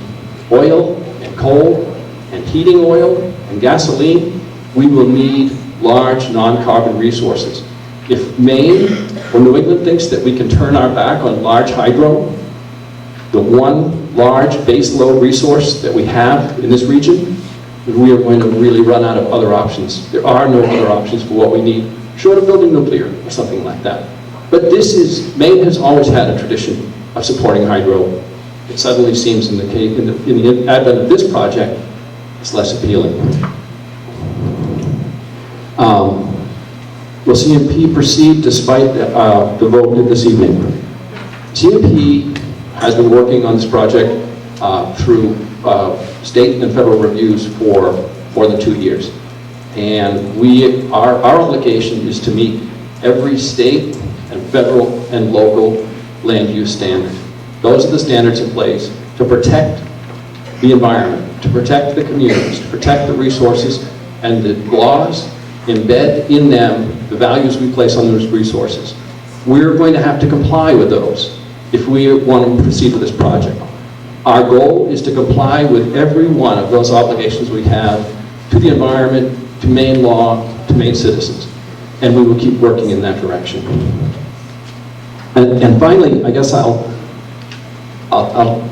Speaker 1: oil and coal and heating oil and gasoline, we will need large non-carbon resources. If Maine or New England thinks that we can turn our back on large hydro, the one large baseload resource that we have in this region, we are going to really run out of other options. There are no other options for what we need, short of building nuclear or something like that. But Maine has always had a tradition of supporting hydro. It suddenly seems in the advent of this project, it's less appealing. Will CMP proceed despite the vote this evening? CMP has been working on this project through state and federal reviews for more than 2 years. And our obligation is to meet every state and federal and local land use standard. Those are the standards in place to protect the environment, to protect the communities, to protect the resources, and the laws embed in them the values we place on those resources. We're going to have to comply with those if we want to proceed with this project. Our goal is to comply with every one of those obligations we have to the environment, to Maine law, to Maine citizens. And we will keep working in that direction. And finally, I guess I'll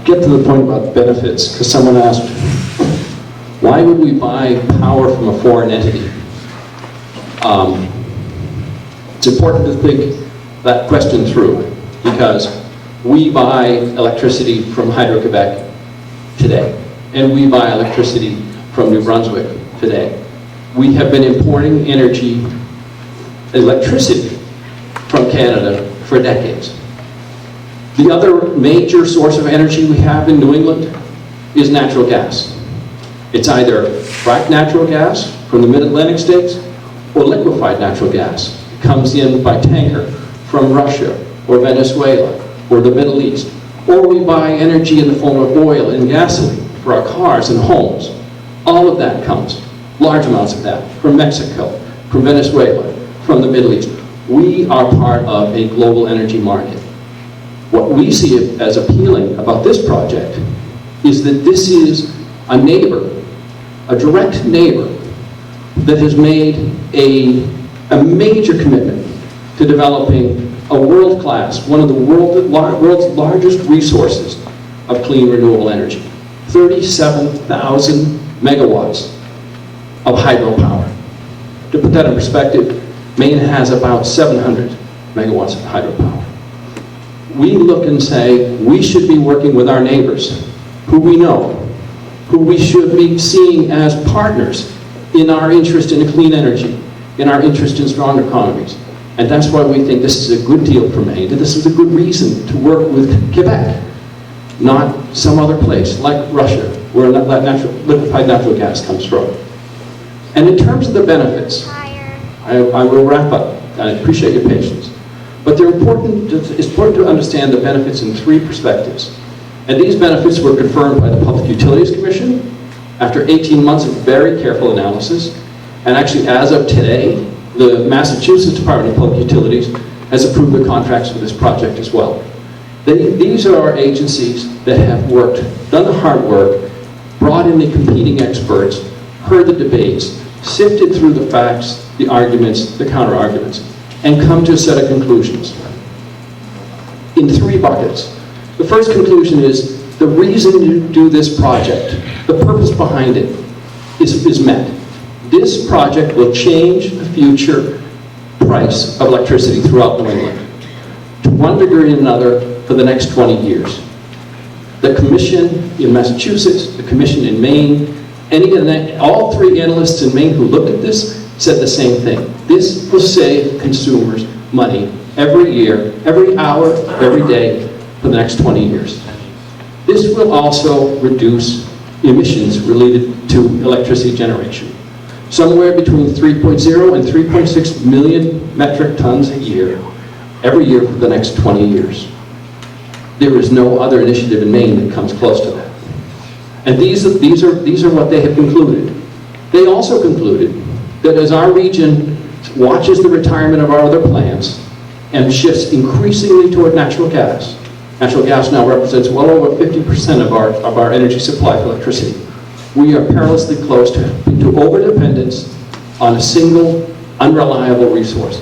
Speaker 1: get to the point about benefits, because someone asked, why would we buy power from a foreign entity? It's important to think that question through, because we buy electricity from Hydro-Quebec today, and we buy electricity from New Brunswick today. We have been importing electricity from Canada for decades. The other major source of energy we have in New England is natural gas. It's either fracked natural gas from the mid-Atlantic states or liquefied natural gas. It comes in by tanker from Russia or Venezuela or the Middle East. Or we buy energy in the form of oil and gasoline for our cars and homes. All of that comes, large amounts of that, from Mexico, from Venezuela, from the Middle East. We are part of a global energy market. What we see as appealing about this project is that this is a neighbor, a direct neighbor, that has made a major commitment to developing a world-class, one of the world's largest resources of clean renewable energy. 37,000 megawatts of hydropower. To put that in perspective, Maine has about 700 megawatts of hydropower. We look and say, we should be working with our neighbors, who we know, who we should be seeing as partners in our interest in clean energy, in our interest in strong economies. And that's why we think this is a good deal for Maine, and this is a good reason to work with Quebec, not some other place like Russia, where liquefied natural gas comes from. And in terms of the benefits, I will wrap up. I appreciate your patience. But they're important. It's important to understand the benefits in 3 perspectives. And these benefits were confirmed by the Public Utilities Commission after 18 months of very careful analysis. And actually, as of today, the Massachusetts Department of Public Utilities has approved the contracts for this project as well. These are our agencies that have worked, done the hard work, brought in the competing experts, heard the debates, sifted through the facts, the arguments, the counter-arguments, and come to a set of conclusions in 3 buckets. The first conclusion is the reason to do this project, the purpose behind it, is met. This project will change the future price of electricity throughout New England, to one degree or another, for the next 20 years. The commission in Massachusetts, the commission in Maine, all three analysts in Maine who looked at this said the same thing. This will save consumers money every year, every hour, every day for the next 20 years. This will also reduce emissions related to electricity generation. Somewhere between 3.0 and 3.6 million metric tons a year, every year for the next 20 years. There is no other initiative in Maine that comes close to that. And these are what they have concluded. They also concluded that as our region watches the retirement of our other plants and shifts increasingly toward natural gas now represents well over 50% of our energy supply for electricity. We are perilously close to overdependence on a single, unreliable resource.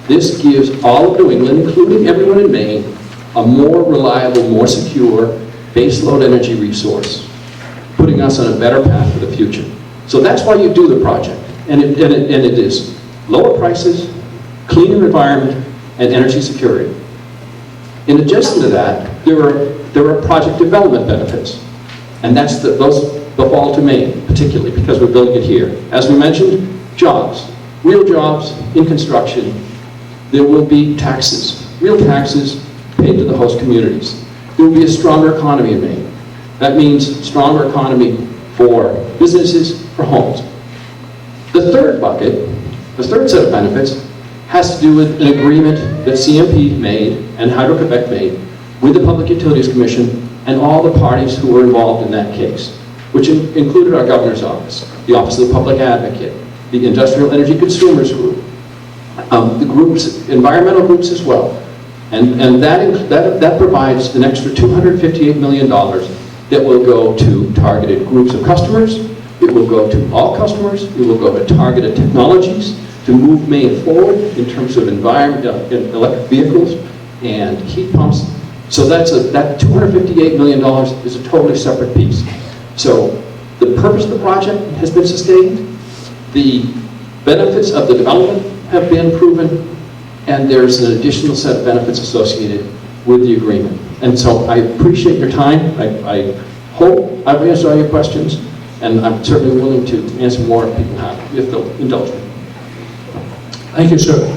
Speaker 1: This gives all of New England, including everyone in Maine, a more reliable, more secure baseload energy resource, putting us on a better path for the future. So that's why you do the project. And it is lower prices, cleaner environment, and energy security. In addition to that, there are project development benefits. And those fall to Maine, particularly because we're building it here. As we mentioned, jobs, real jobs in construction. There will be taxes, real taxes paid to the host communities. There will be a stronger economy in Maine. That means stronger economy for businesses, for homes. The third bucket, the third set of benefits, has to do with an agreement that CMP made and Hydro-Quebec made with the Public Utilities Commission and all the parties who were involved in that case, which included our governor's office, the Office of the Public Advocate, the Industrial Energy Consumers Group, the groups, environmental groups as well. And that provides an extra $258 million that will go to targeted groups of customers. It will go to all customers. It will go to targeted technologies to move Maine forward in terms of electric vehicles and heat pumps. So that $258 million is a totally separate piece. So the purpose of the project has been sustained. The benefits of the development have been proven. And there's an additional set of benefits associated with the agreement. And so I appreciate your time. I hope I've answered all your questions, and I'm certainly willing to answer more if people have, if they'll indulge me.
Speaker 3: Thank you, sir.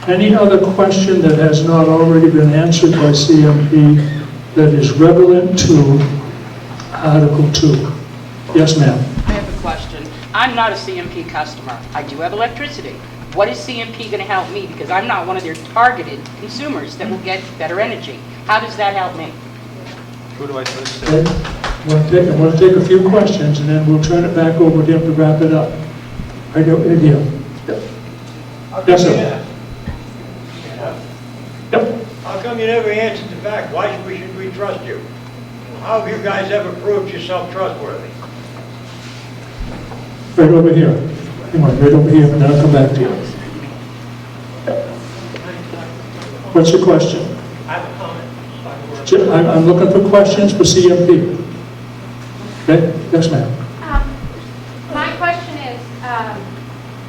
Speaker 3: Any other question that has not already been answered by CMP that is relevant to Article 2? Yes, ma'am.
Speaker 9: I have a question. I'm not a CMP customer. I do have electricity. What is CMP going to help me? Because I'm not one of their targeted consumers that will get better energy. How does that help me?
Speaker 10: Who do I first
Speaker 3: Okay. I'm going to take a few questions, and then we'll turn it back over to him to wrap it up. Right over here. Yes, sir. Yep.
Speaker 6: How come you never answered the fact, why should we trust you? How have you guys ever proved yourself trustworthy?
Speaker 3: Right over here. Come on, right over here, and then I'll come back to you. What's your question?
Speaker 6: I have a comment.
Speaker 3: I'm looking for questions for CMP. Okay? Yes, ma'am.
Speaker 8: My question is,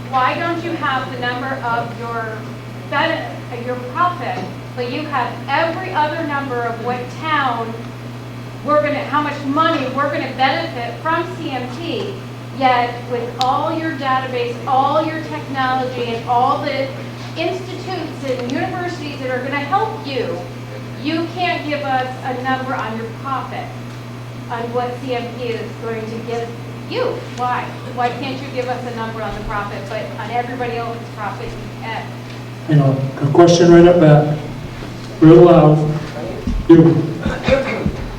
Speaker 8: why don't you have the number of your profit, but you have every other number of what town how much money we're going to benefit from CMP, yet with all your database, all your technology, and all the institutes and universities that are going to help you, you can't give us a number on your profit, on what CMP is going to give you. Why? Why can't you give us a number on the profit, but on everybody else's profit you can?
Speaker 3: Hang on. A question right up back. Real loud. You.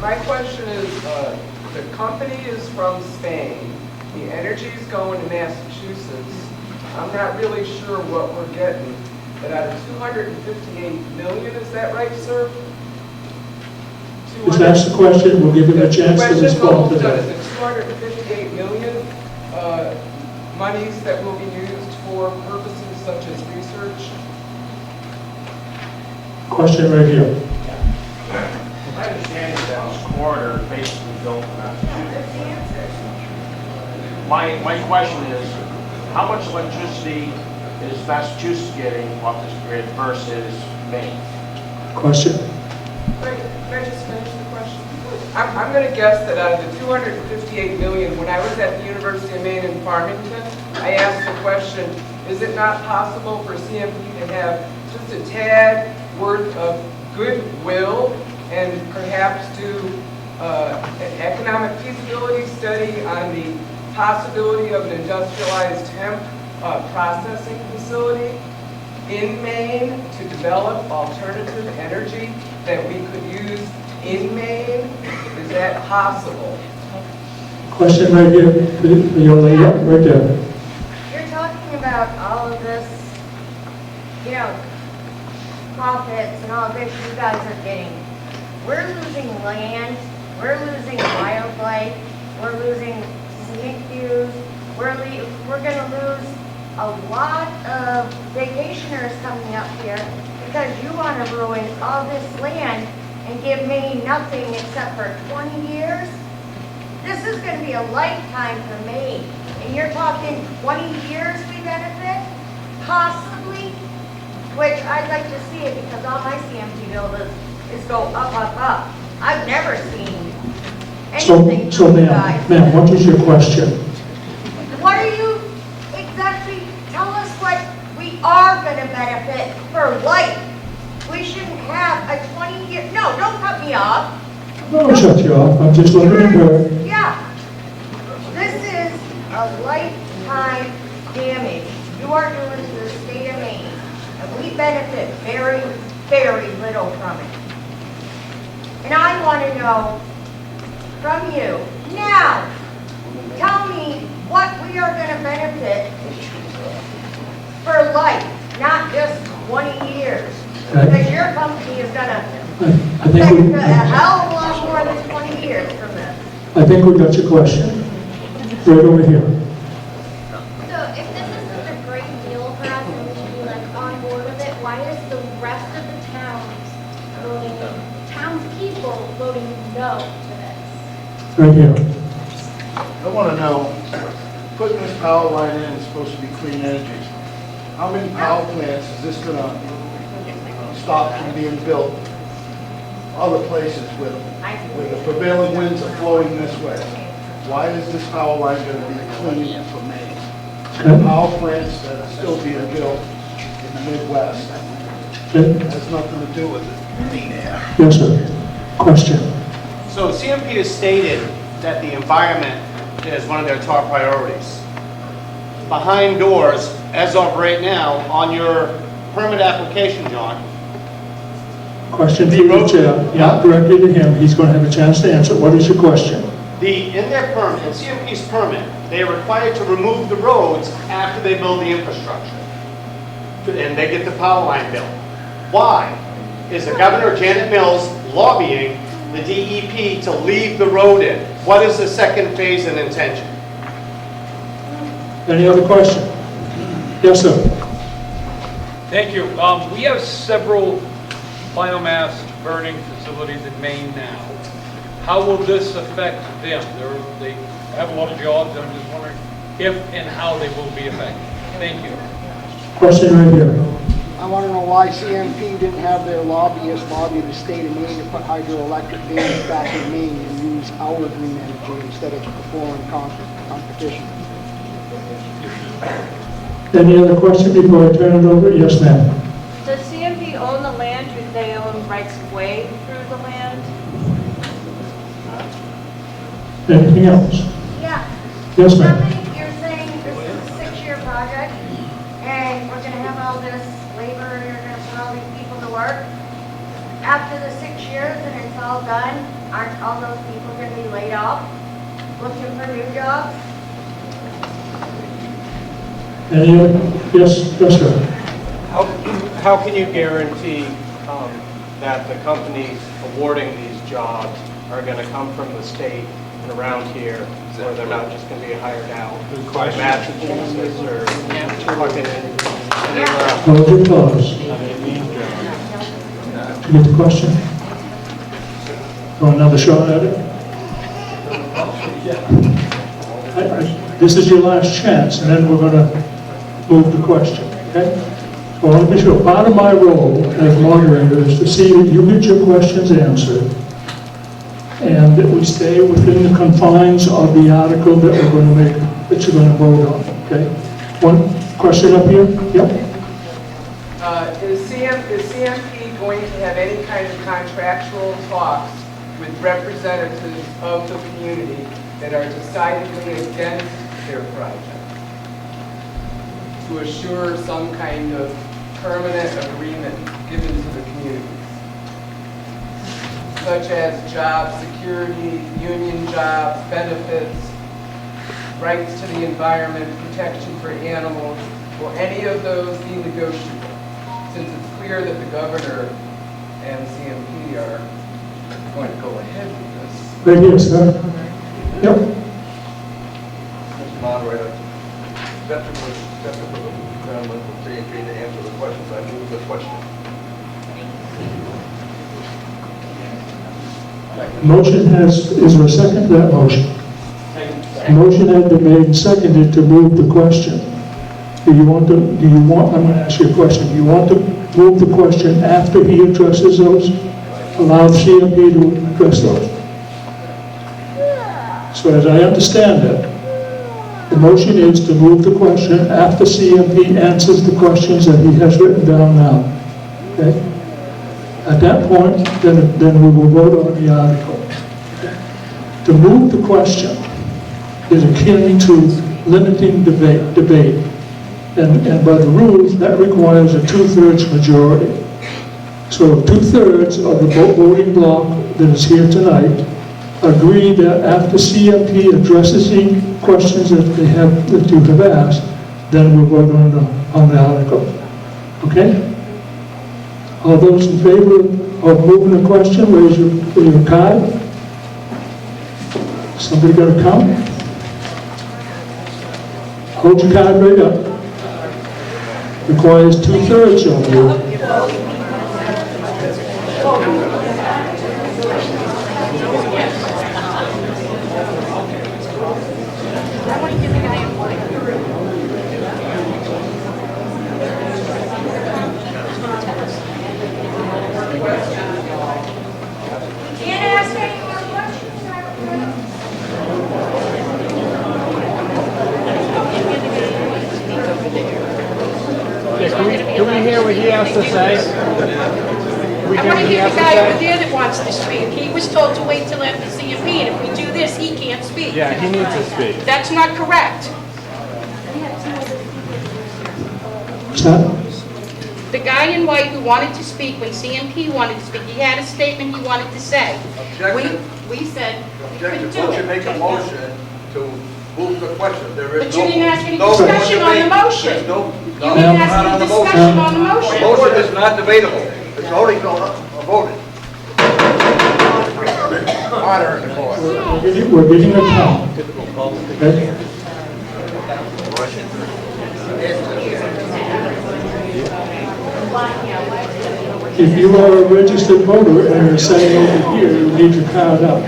Speaker 4: My question is, the company is from Spain. The energy is going to Massachusetts. I'm not really sure what we're getting. But out of 258 million, is that right, sir?
Speaker 3: Just ask the question. We'll give him a chance to respond to that.
Speaker 4: Is it 258 million monies that will be used for purposes such as research?
Speaker 3: Question right here.
Speaker 7: My understanding is that this corridor basically built in Massachusetts.
Speaker 18: my question is, how much electricity is Massachusetts getting off this grid versus Maine?
Speaker 3: Question?
Speaker 4: Can I just finish the question? I'm going to guess that out of the 258 million, when I was at the University of Maine in Farmington, I asked the question, is it not possible for CMP to have just a tad worth of goodwill and perhaps do an economic feasibility study on the possibility of an industrialized hemp processing facility in Maine to develop alternative energy that we could use in Maine? Is that possible?
Speaker 3: Question right here, the young lady, right there.
Speaker 19: You're talking about all of this, you know, profits and all this you guys are getting. We're losing land, we're losing wildlife, we're losing scenic views, we're going to lose a lot of vacationers coming up here because you want to ruin all this land and give Maine nothing except for 20 years. This is going to be a lifetime for Maine. And you're talking 20 years we benefit? Possibly? Which I'd like to see it because all my CMT bill is go up, up, up. I've never seen anything
Speaker 3: So
Speaker 19: from you guys.
Speaker 3: ma'am, what is your question?
Speaker 19: What are you exactly, tell us what we are going to benefit for life. We shouldn't have a 20-year, no, don't cut me off.
Speaker 3: No, I'll shut you off, I'm just looking at her.
Speaker 19: Yeah. This is a lifetime damage you are doing to the state of Maine. And we benefit very, very little from it. And I want to know from you, now, tell me what we are going to benefit for life, not just 20 years. Because your company is going to affect a hell of a lot more than 20 years from this.
Speaker 3: I think we got your question. Right over here.
Speaker 15: So if this is such a great deal for us and we should be like on board with it, why is the rest of the townspeople voting no to this?
Speaker 3: Right here.
Speaker 5: I want to know, putting this power line in is supposed to be clean energy. How many power plants is this going to stop from being built other places where the prevailing winds are flowing this way? Why is this power line going to be clean for Maine? The power plants that are still being built in the Midwest has nothing to do with it. Clean air.
Speaker 3: Yes, sir. Question.
Speaker 18: So CMP has stated that the environment is one of their top priorities. Behind doors, as of right now, on your permit application, John.
Speaker 3: Question to the chair. Yeah, directly to him. He's going to have a chance to answer. What is your question?
Speaker 18: In their permit, in CMP's permit, they are required to remove the roads after they build the infrastructure. And they get the power line built. Why is the Governor Janet Mills lobbying the DEP to leave the road in? What is the second phase and intention?
Speaker 3: Any other question? Yes, sir.
Speaker 11: Thank you. We have several biomass burning facilities in Maine now. How will this affect them? They have a lot of jobs, and I'm just wondering if and how they will be affected. Thank you.
Speaker 3: Question right here.
Speaker 20: I want to know why CMP didn't have their lobbyists lobby the state of Maine to put hydroelectric dams back in Maine and use our green energy instead of a foreign competition.
Speaker 3: Any other question before I turn it over? Yes, ma'am.
Speaker 23: Does CMP own the land? Do they own rights of way through the land?
Speaker 3: Anything else?
Speaker 19: Yeah.
Speaker 3: Yes, ma'am.
Speaker 19: You're saying this is a 6-year project, and we're going to have all this labor, and you're going to put all these people to work. After the 6 years and it's all done, aren't all those people going to be laid off, looking for new jobs?
Speaker 3: Any other? Yes, yes, sir.
Speaker 24: How can you guarantee that the companies awarding these jobs are going to come from the state and around here, where they're not just going to be hired out by Massachusetts or fucking anywhere else?
Speaker 3: Hold your applause. To get the question? Want another shot at it? This is your last chance, and then we're going to move the question, okay? So I want to be sure, part of my role as moderator is to see that you get your questions answered, and that we stay within the confines of the article that we're going to make, that you're going to vote on, okay? One question up here? Yep.
Speaker 4: Is CMP going to have any kind of contractual talks with representatives of the community that are decidedly against their project to assure some kind of permanent agreement given to the community, such as job security, union jobs, benefits, rights to the environment, protection for animals? Will any of those be negotiable, since it's clear that the governor and CMP are going to go ahead with this?
Speaker 3: Right here, sir. Yep.
Speaker 7: Mr. Moderator, accepted for the gentleman from CMP to answer the questions. I move the question.
Speaker 3: Motion is there a second to that motion? Motion has been made and seconded to move the question. I'm going to ask you a question. Do you want to move the question after he addresses those? Allow CMP to address those. So as I understand it, the motion is to move the question after CMP answers the questions that he has written down now. Okay? At that point, then we will vote on the article. To move the question is akin to limiting debate. And by the rules, that requires a 2/3 majority. So if 2/3 of the voting bloc that is here tonight agree that after CMP addresses the questions that you have asked, then we'll vote on the article. Okay? All those in favor of moving the question, raise your card. Somebody got a count? Hold your card right up. Requires 2/3 of you.
Speaker 21: Can we hear what he has to say?
Speaker 9: I want to hear the guy over there that wants to speak. He was told to wait till after CMP, and if we do this, he can't speak.
Speaker 21: Yeah, he needs to speak.
Speaker 9: That's not correct. The guy in white who wanted to speak, when CMP wanted to speak, he had a statement he wanted to say.
Speaker 7: Objection.
Speaker 9: We said we couldn't
Speaker 7: Objection.
Speaker 9: do
Speaker 7: Don't you
Speaker 9: it.
Speaker 7: make a motion to move the question? There is
Speaker 9: But you didn't ask any
Speaker 7: no
Speaker 9: discussion on the motion.
Speaker 7: There's no,
Speaker 9: You didn't ask
Speaker 7: not on
Speaker 9: any
Speaker 7: the motion.
Speaker 9: discussion on the motion.
Speaker 7: The motion is not debatable. It's already voted. Order in the court.
Speaker 3: We're getting a count. Okay? If you are a registered voter and you're sitting over here, you need your card up.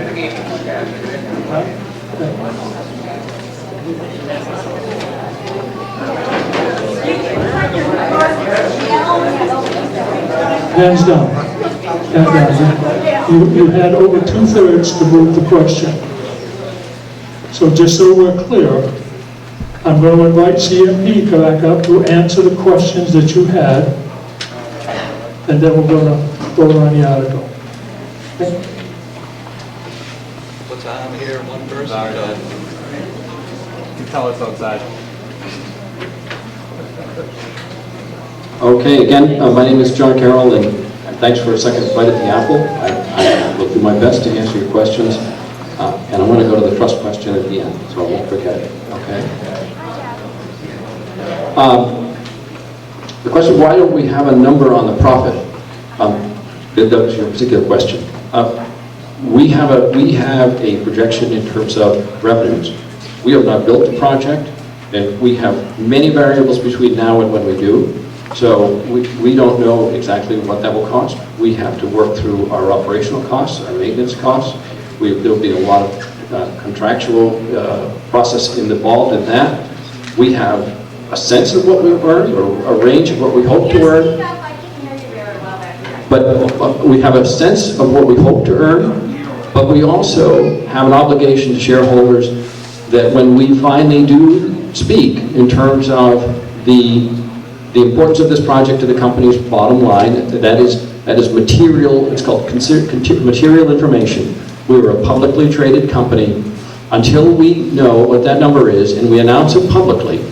Speaker 3: Hands down. Hands down. You had over 2/3 to move the question. So just so we're clear, I'm going to invite CMP back up to answer the questions that you had, and then we're going to vote on the article. Okay?
Speaker 12: What's that? I'm here, one person.
Speaker 21: You can tell us outside.
Speaker 1: Okay, again, my name is John Carroll, and thanks for a second bite at the apple. I will do my best to answer your questions, and I'm going to go to the trust question at the end, so I won't forget it, okay? The question, why don't we have a number on the profit? That was your particular question. We have a projection in terms of revenues. We have not built the project, and we have many variables between now and when we do. So we don't know exactly what that will cost. We have to work through our operational costs, our maintenance costs. There'll be a lot of contractual process involved in that. We have a sense of what we've earned, or a range of what we hope to earn. But we have a sense of what we hope to earn, but we also have an obligation to shareholders that when we finally do speak in terms of the importance of this project to the company's bottom line, that is material, it's called material information. We were a publicly traded company. Until we know what that number is and we announce it publicly,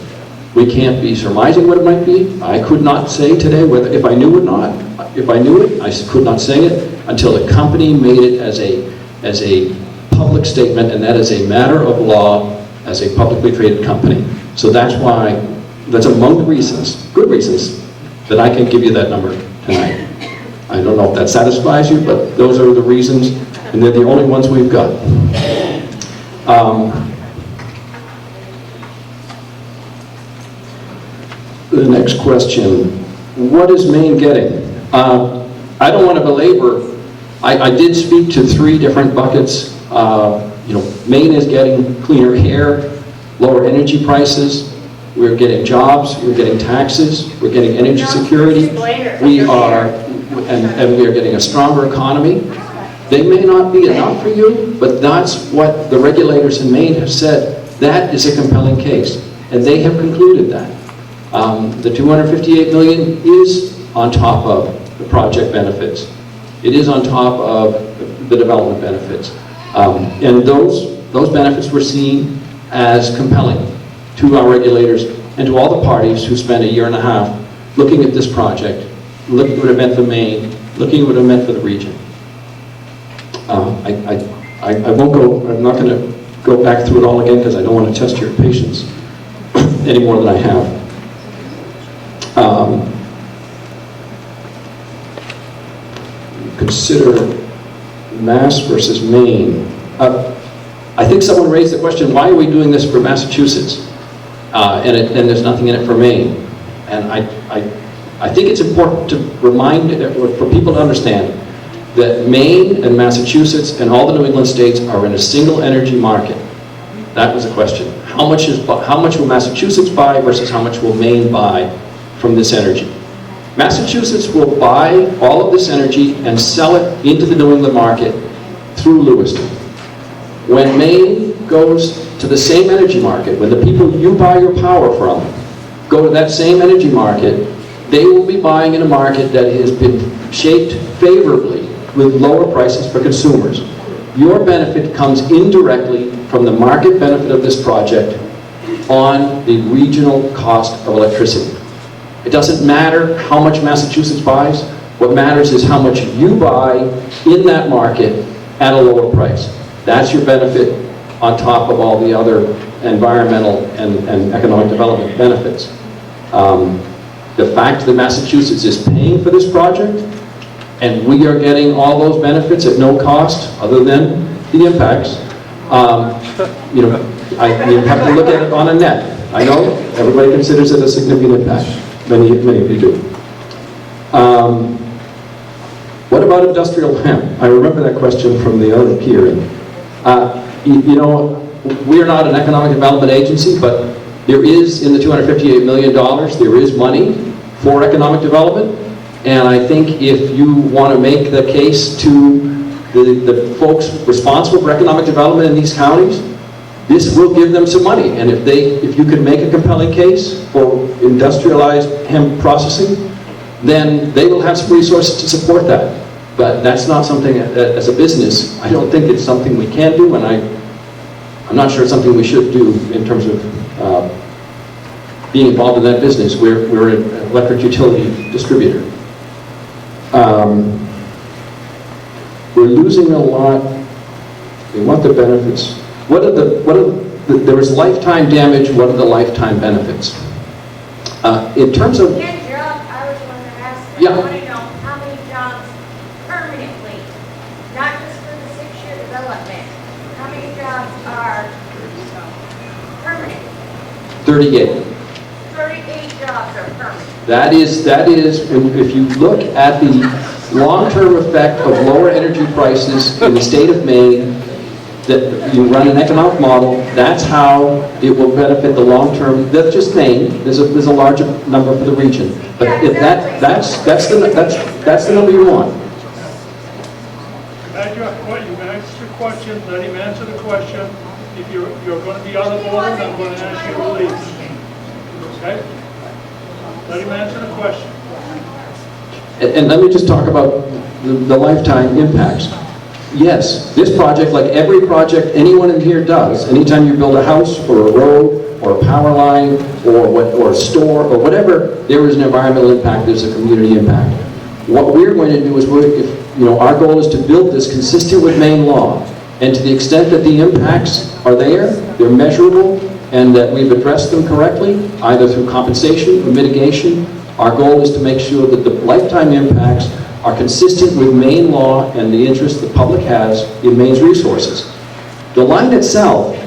Speaker 1: we can't be surmising what it might be. I could not say today whether, if I knew it or not. If I knew it, I could not say it until the company made it as a public statement, and that is a matter of law as a publicly traded company. So that's why, that's among the reasons, good reasons, that I can give you that number tonight. I don't know if that satisfies you, but those are the reasons, and they're the only ones we've got. The next question, what is Maine getting? I don't want to belabor, I did speak to 3 different buckets. Maine is getting cleaner air, lower energy prices, we're getting jobs, we're getting taxes, we're getting energy security. We are, and we are getting a stronger economy. They may not be enough for you, but that's what the regulators in Maine have said. That is a compelling case, and they have concluded that. The $258 million is on top of the project benefits. It is on top of the development benefits. And those benefits were seen as compelling to our regulators and to all the parties who spent a year and a half looking at this project, looking at what it meant for Maine, looking at what it meant for the region. I won't go, I'm not going to go back through it all again because I don't want to test your patience any more than I have. Consider Mass versus Maine. I think someone raised the question, why are we doing this for Massachusetts? And there's nothing in it for Maine. And I think it's important to remind, for people to understand, that Maine and Massachusetts and all the New England states are in a single energy market. That was the question. How much will Massachusetts buy versus how much will Maine buy from this energy? Massachusetts will buy all of this energy and sell it into the New England market through Lewiston. When Maine goes to the same energy market, when the people you buy your power from go to that same energy market, they will be buying in a market that has been shaped favorably with lower prices for consumers. Your benefit comes indirectly from the market benefit of this project on the regional cost of electricity. It doesn't matter how much Massachusetts buys. What matters is how much you buy in that market at a lower price. That's your benefit on top of all the other environmental and economic development benefits. The fact that Massachusetts is paying for this project and we are getting all those benefits at no cost other than the impacts, you have to look at it on a net. I know everybody considers it a significant impact. Many people do. What about industrial hemp? I remember that question from the other hearing. We are not an economic development agency, but there is, in the $258 million, there is money for economic development. And I think if you want to make the case to the folks responsible for economic development in these counties, this will give them some money. And if you can make a compelling case for industrialized hemp processing, then they will have some resources to support that. But that's not something, as a business, I don't think it's something we can do, and I'm not sure it's something we should do in terms of being involved in that business. We're an electric utility distributor. We're losing a lot. We want the benefits. There is lifetime damage. What are the lifetime benefits? In terms of...
Speaker 19: I was the one that asked.
Speaker 1: Yeah.
Speaker 19: I want to know how many jobs permanently, not just for the 6-year development, how many jobs are permanent?
Speaker 1: 38.
Speaker 19: 38 jobs are permanent.
Speaker 1: That is, if you look at the long-term effect of lower energy prices in the state of Maine, that you run an economic model, that's how it will benefit the long term. That's just Maine. There's a larger number for the region. But if that's the number you want.
Speaker 3: You've asked your question, let him answer the question. If you're going to be out of order, I'm going to ask you to leave. Okay? Let him answer the question.
Speaker 1: And let me just talk about the lifetime impacts. Yes, this project, like every project anyone in here does, anytime you build a house or a road or a power line or a store or whatever, there is an environmental impact, there's a community impact. What we're going to do is, our goal is to build this consistent with Maine law. And to the extent that the impacts are there, they're measurable, and that we've addressed them correctly, either through compensation or mitigation, our goal is to make sure that the lifetime impacts are consistent with Maine law and the interest the public has in Maine's resources. The line itself,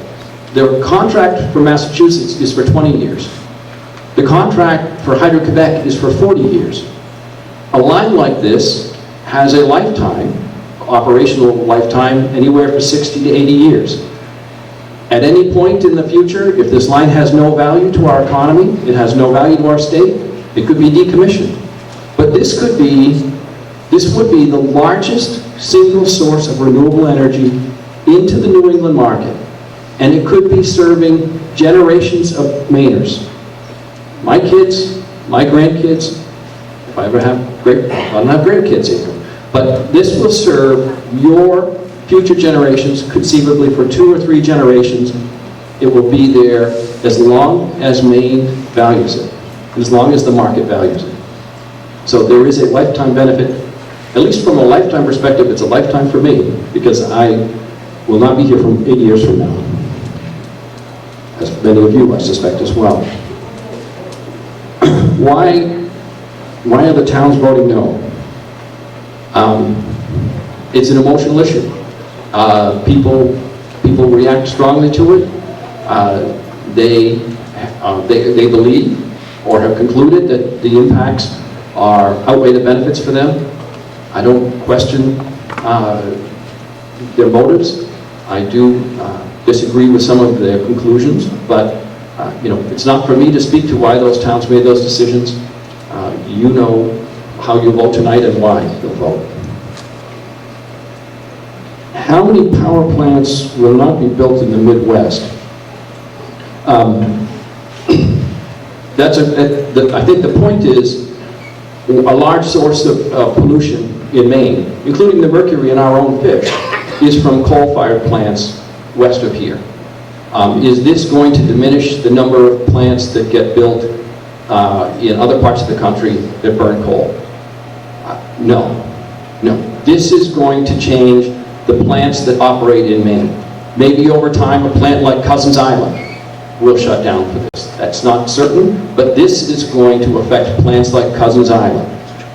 Speaker 1: the contract for Massachusetts is for 20 years. The contract for Hydro-Quebec is for 40 years. A line like this has a lifetime, operational lifetime, anywhere from 60 to 80 years. At any point in the future, if this line has no value to our economy, it has no value to our state, it could be decommissioned. But this would be the largest single source of renewable energy into the New England market. And it could be serving generations of Mainers. My kids, my grandkids, if I ever have I don't have grandkids either. But this will serve your future generations, conceivably for 2 or 3 generations. It will be there as long as Maine values it, as long as the market values it. So there is a lifetime benefit. At least from a lifetime perspective, it's a lifetime for me, because I will not be here from 8 years from now. As many of you, I suspect, as well. Why are the towns voting no? It's an emotional issue. People react strongly to it. They believe or have concluded that the impacts outweigh the benefits for them. I don't question their motives. I do disagree with some of their conclusions, but it's not for me to speak to why those towns made those decisions. You know how you vote tonight and why you'll vote. How many power plants will not be built in the Midwest? I think the point is a large source of pollution in Maine, including the mercury in our own fish, is from coal-fired plants west of here. Is this going to diminish the number of plants that get built in other parts of the country that burn coal? No. This is going to change the plants that operate in Maine. Maybe over time a plant like Cousins Island will shut down for this. That's not certain, but this is going to affect plants like Cousins Island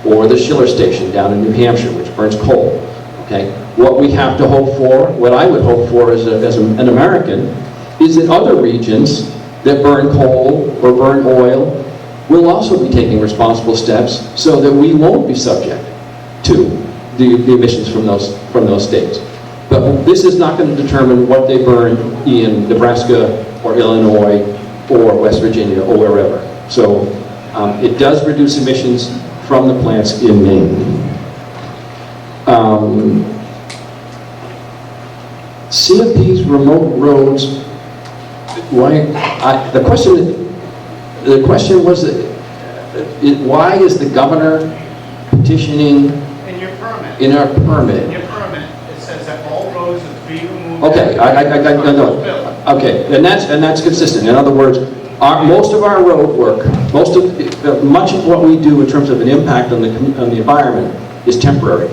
Speaker 1: or the Schiller Station down in New Hampshire, which burns coal. Okay? What we have to hope for, what I would hope for as an American, is that other regions that burn coal or burn oil will also be taking responsible steps so that we won't be subject to the emissions from those states. But this is not going to determine what they burn in Nebraska or Illinois or West Virginia or wherever. So it does reduce emissions from the plants in Maine. CFP's remote roads. The question was why is the governor petitioning in our permit?
Speaker 18: In your permit, it says that all roads are to be removed.
Speaker 1: Okay, I know. Okay, and that's consistent. In other words, most of our road work, much of what we do in terms of an impact on the environment is temporary.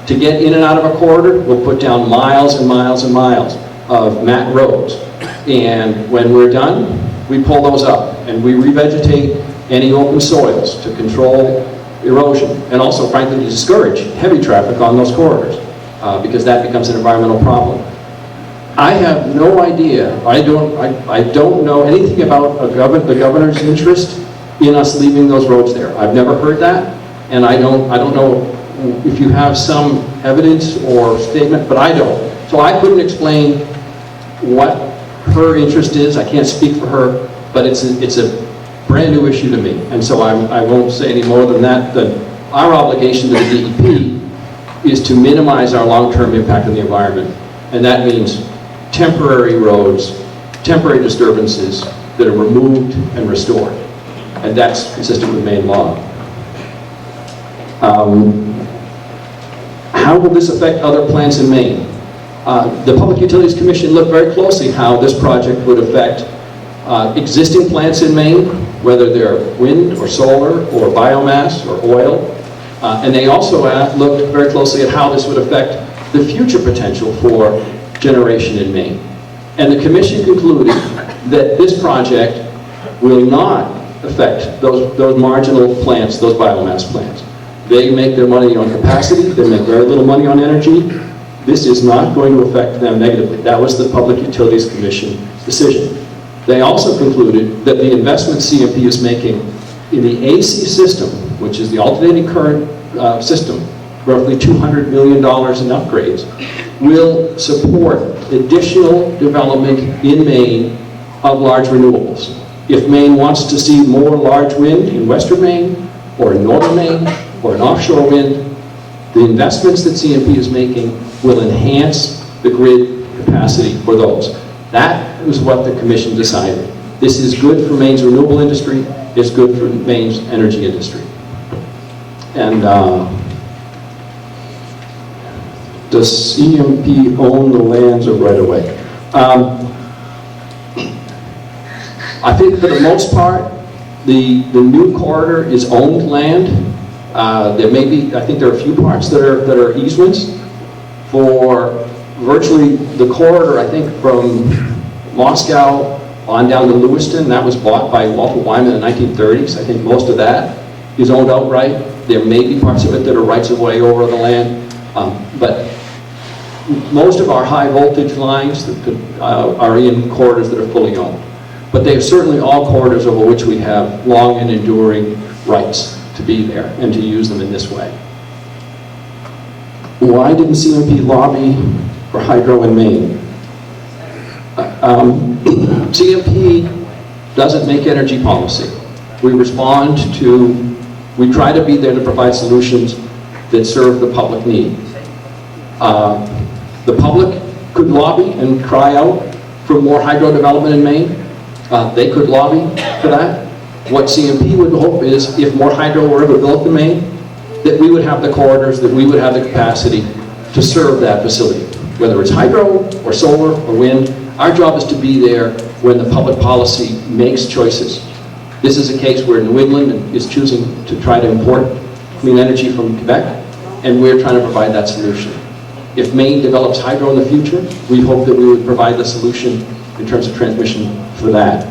Speaker 1: To get in and out of a corridor, we'll put down miles and miles and miles of mat roads. And when we're done, we pull those up and we revegetate any open soils to control erosion and also, frankly, to discourage heavy traffic on those corridors because that becomes an environmental problem. I have no idea. I don't know anything about the governor's interest in us leaving those roads there. I've never heard that, and I don't know if you have some evidence or statement, but I don't. So I couldn't explain what her interest is. I can't speak for her, but it's a brand new issue to me. And so I won't say any more than that. Our obligation to the DEP is to minimize our long-term impact on the environment. And that means temporary roads, temporary disturbances that are removed and restored. And that's consistent with Maine law. How will this affect other plants in Maine? The Public Utilities Commission looked very closely how this project would affect existing plants in Maine, whether they're wind or solar or biomass or oil. And they also looked very closely at how this would affect the future potential for generation in Maine. And the Commission concluded that this project will not affect those marginal plants, those biomass plants. They make their money on capacity, they make very little money on energy. This is not going to affect them negatively. That was the Public Utilities Commission decision. They also concluded that the investment CMP is making in the AC system, which is the alternating current system, roughly $200 million in upgrades, will support additional development in Maine of large renewables. If Maine wants to see more large wind in western Maine, or in northern Maine, or in offshore wind, the investments that CMP is making will enhance the grid capacity for those. That was what the Commission decided. This is good for Maine's renewable industry, it's good for Maine's energy industry. And does CMP own the lands of right-of-way? I think for the most part, the new corridor is owned land. There may be, I think there are a few parts that are easements. For virtually the corridor, I think from Moscow on down to Lewiston, that was bought by Walter Wyman in the 1930s. I think most of that is owned outright. There may be parts of it that are rights-of-way over the land, but most of our high voltage lines are in corridors that are fully owned. But they are certainly all corridors over which we have long and enduring rights to be there and to use them in this way. Why didn't CMP lobby for hydro in Maine? CMP doesn't make energy policy. We try to be there to provide solutions that serve the public need. The public could lobby and cry out for more hydro development in Maine. They could lobby for that. What CMP would hope is, if more hydro were ever built in Maine, that we would have the corridors, that we would have the capacity to serve that facility. Whether it's hydro or solar or wind, our job is to be there when the public policy makes choices. This is a case where New England is choosing to try to import clean energy from Quebec, and we're trying to provide that solution. If Maine develops hydro in the future, we hope that we would provide the solution in terms of transmission for that.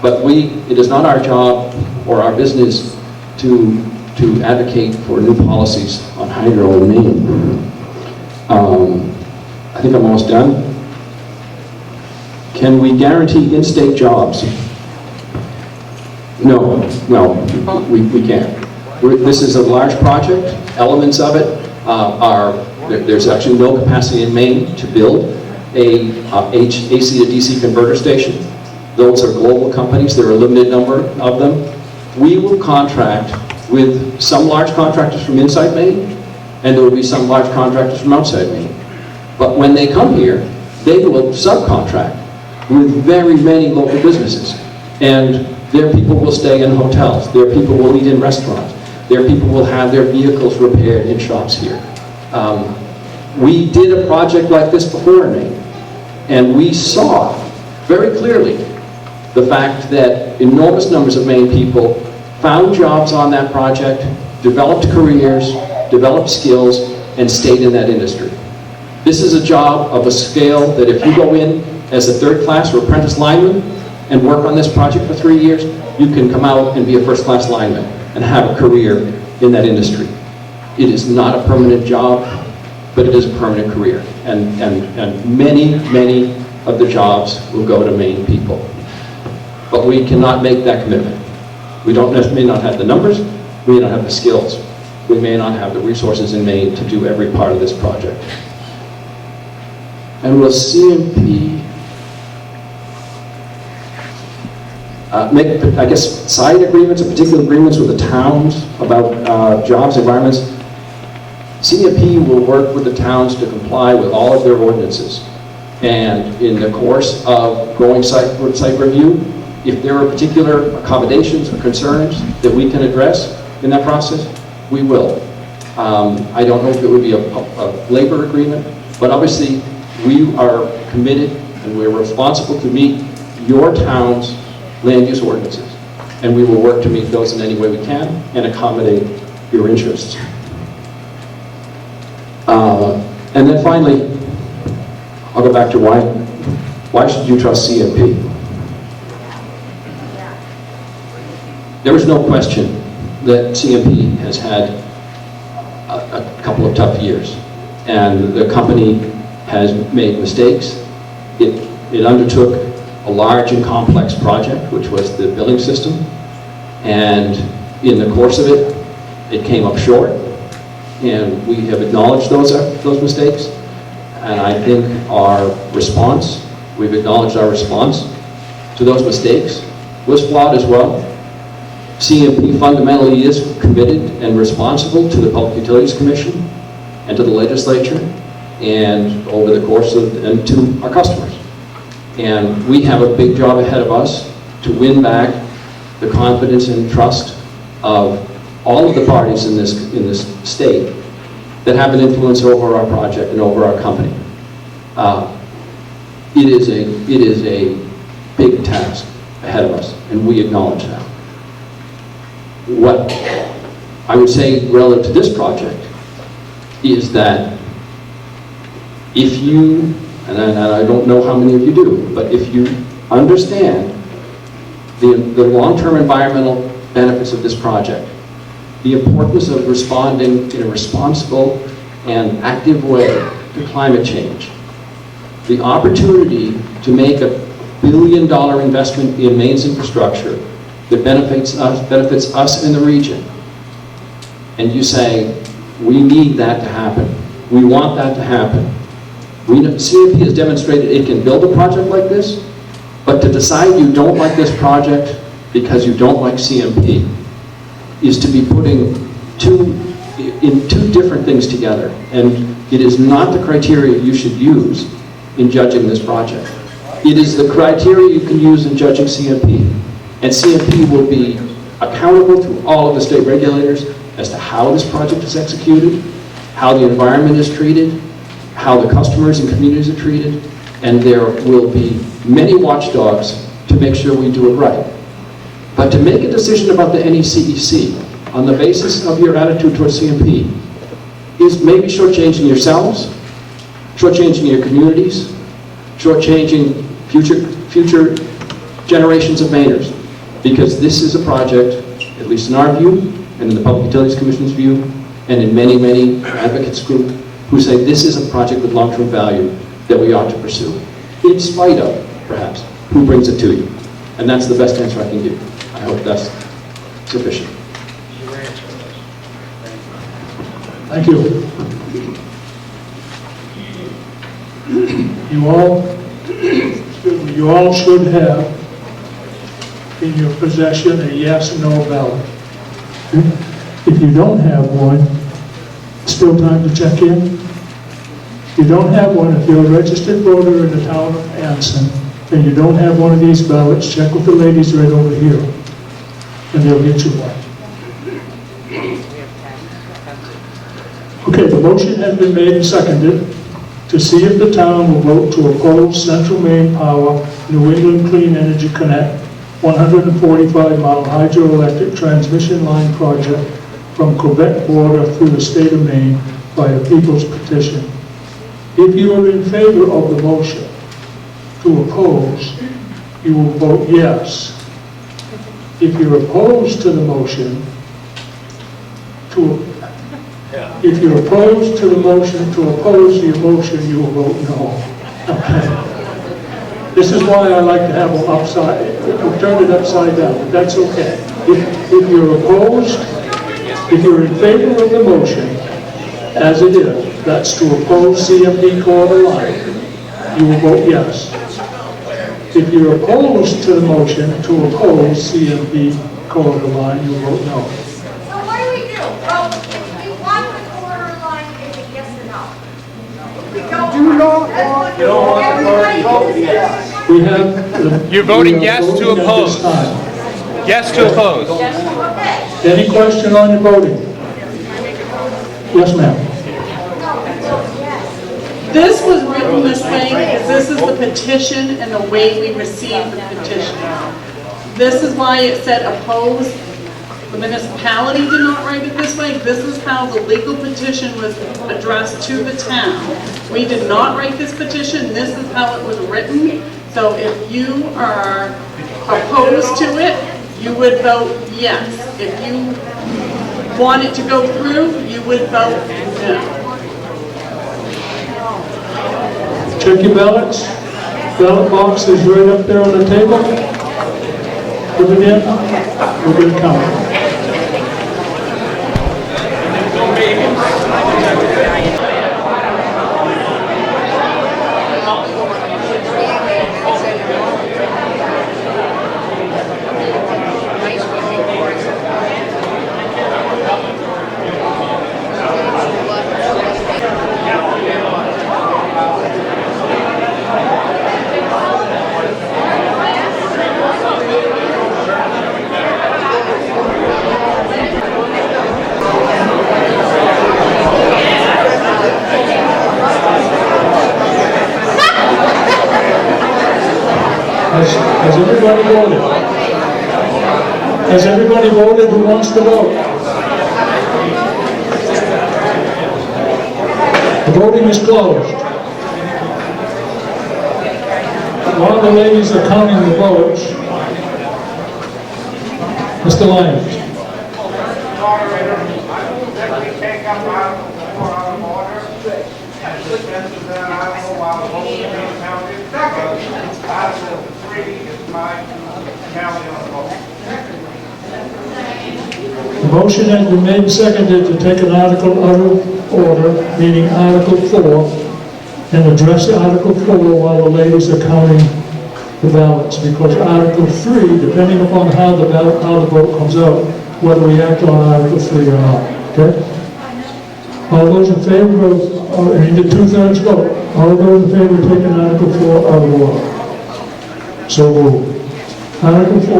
Speaker 1: But it is not our job or our business to advocate for new policies on hydro in Maine. I think I'm almost done. Can we guarantee in-state jobs? No, we can't. This is a large project. Elements of it there's actually no capacity in Maine to build a AC to DC converter station. Those are global companies. There are a limited number of them. We will contract with some large contractors from inside Maine, and there will be some large contractors from outside Maine. But when they come here, they will subcontract with very many local businesses. And their people will stay in hotels. Their people will eat in restaurants. Their people will have their vehicles repaired in shops here. We did a project like this before in Maine, and we saw very clearly the fact that enormous numbers of Maine people found jobs on that project, developed careers, developed skills, and stayed in that industry. This is a job of a scale that if you go in as a third class or apprentice lineman and work on this project for 3 years, you can come out and be a first class lineman and have a career in that industry. It is not a permanent job, but it is a permanent career. And many, many of the jobs will go to Maine people. But we cannot make that commitment. We may not have the numbers, we may not have the skills, we may not have the resources in Maine to do every part of this project. And will CMP make, I guess, side agreements or particular agreements with the towns about jobs, environments. CMP will work with the towns to comply with all of their ordinances. And in the course of going site review, if there are particular accommodations or concerns that we can address in that process, we will. I don't know if it would be a labor agreement, but obviously we are committed and we're responsible to meet your town's land use ordinances. And we will work to meet those in any way we can and accommodate your interests. And then finally, I'll go back to why should you trust CMP? There is no question that CMP has had a couple of tough years, and the company has made mistakes. It undertook a large and complex project, which was the billing system, and in the course of it, it came up short, and we have acknowledged those mistakes, and I think we've acknowledged our response to those mistakes was flawed as well. CMP fundamentally is committed and responsible to the Public Utilities Commission and to the legislature and over the course of, and to our customers. And we have a big job ahead of us to win back the confidence and trust of all of the parties in this state that have an influence over our project and over our company. It is a big task ahead of us, and we acknowledge that. What I would say relative to this project is that if you, and I don't know how many of you do, but if you understand the long-term environmental benefits of this project, the importance of responding in a responsible and active way to climate change, the opportunity to make $1 billion investment in mains infrastructure that benefits us in the region, and you say, we need that to happen, we want that to happen. CMP has demonstrated it can build a project like this, but to decide you don't like this project because you don't like CMP is to be putting two different things together, and it is not the criteria you should use in judging this project. It is the criteria you can use in judging CMP. And CMP will be accountable to all of the state regulators as to how this project is executed, how the environment is treated, how the customers and communities are treated, and there will be many watchdogs to make sure we do it right. But to make a decision about the NECEC on the basis of your attitude towards CMP is maybe shortchanging yourselves, shortchanging your communities, shortchanging future generations of Mainers. Because this is a project, at least in our view, and in the Public Utilities Commission's view, and in many, many advocates group who say this is a project with long-term value that we ought to pursue, in spite of, perhaps, who brings it to you. And that's the best answer I can give. I hope that's sufficient.
Speaker 3: Thank you. You all should have in your possession a yes or no ballot. If you don't have one, still time to check in. If you don't have one, if you're a registered voter in the town of Anson, and you don't have one of these ballots, check with the ladies right over here, and they'll get you one. Okay, the motion has been made and seconded to see if the town will vote to oppose Central Maine Power New England Clean Energy Connect 145-mile hydroelectric transmission line project from Quebec border through the state of Maine by a people's petition. If you are in favor of the motion to oppose, you will vote yes. If you're opposed to the motion, if you're opposed to the motion to oppose the motion, you will vote no. Okay. This is why I like to have them turn it upside down, but that's okay. If you're opposed, if you're in favor of the motion, as it is, that's to oppose CMP Corridor Line, you will vote yes. If you're opposed to the motion to oppose CMP corridor line, you vote no.
Speaker 15: So what do we do? Well, if we want the corridor line, is it yes or no? If we don't.
Speaker 20: Do not
Speaker 15: let's
Speaker 20: want-
Speaker 15: put
Speaker 20: You don't want
Speaker 15: everybody
Speaker 20: to vote
Speaker 15: in this
Speaker 20: yes.
Speaker 15: one.
Speaker 3: We have...
Speaker 11: You're voting
Speaker 3: we are
Speaker 11: yes to
Speaker 3: voting at this
Speaker 11: oppose.
Speaker 3: time.
Speaker 11: Yes to oppose.
Speaker 15: Okay.
Speaker 3: Any question on your voting? Yes, ma'am.
Speaker 13: This was written this way because this is the petition and the way we received the petition. This is why it said oppose. The municipality did not write it this way. This is how the legal petition was addressed to the town. We did not write this petition. This is how it was written. So if you are opposed to it, you would vote yes. If you want it to go through, you would vote no.
Speaker 3: Check your ballots. Ballot box is right up there on the table. Put it in. We're going to count. Has everybody voted? Has everybody voted who wants to vote? The voting is closed. While the ladies are counting the votes, Mr. Lyons.
Speaker 6: Moderator, I move that we take up Article 4 out of order and dispense that article while the vote is being counted. Article 3 is mine to tally on the vote.
Speaker 3: The motion has been made and seconded to take an article out of order, meaning Article 4, and address Article 4 while the ladies are counting the ballots, because Article 3, depending upon how the vote comes out, whether we act on Article 3 or not, okay? All those in favor of, I need a two-thirds vote, all those in favor of taking Article 4 out of order. So moved. Article 4.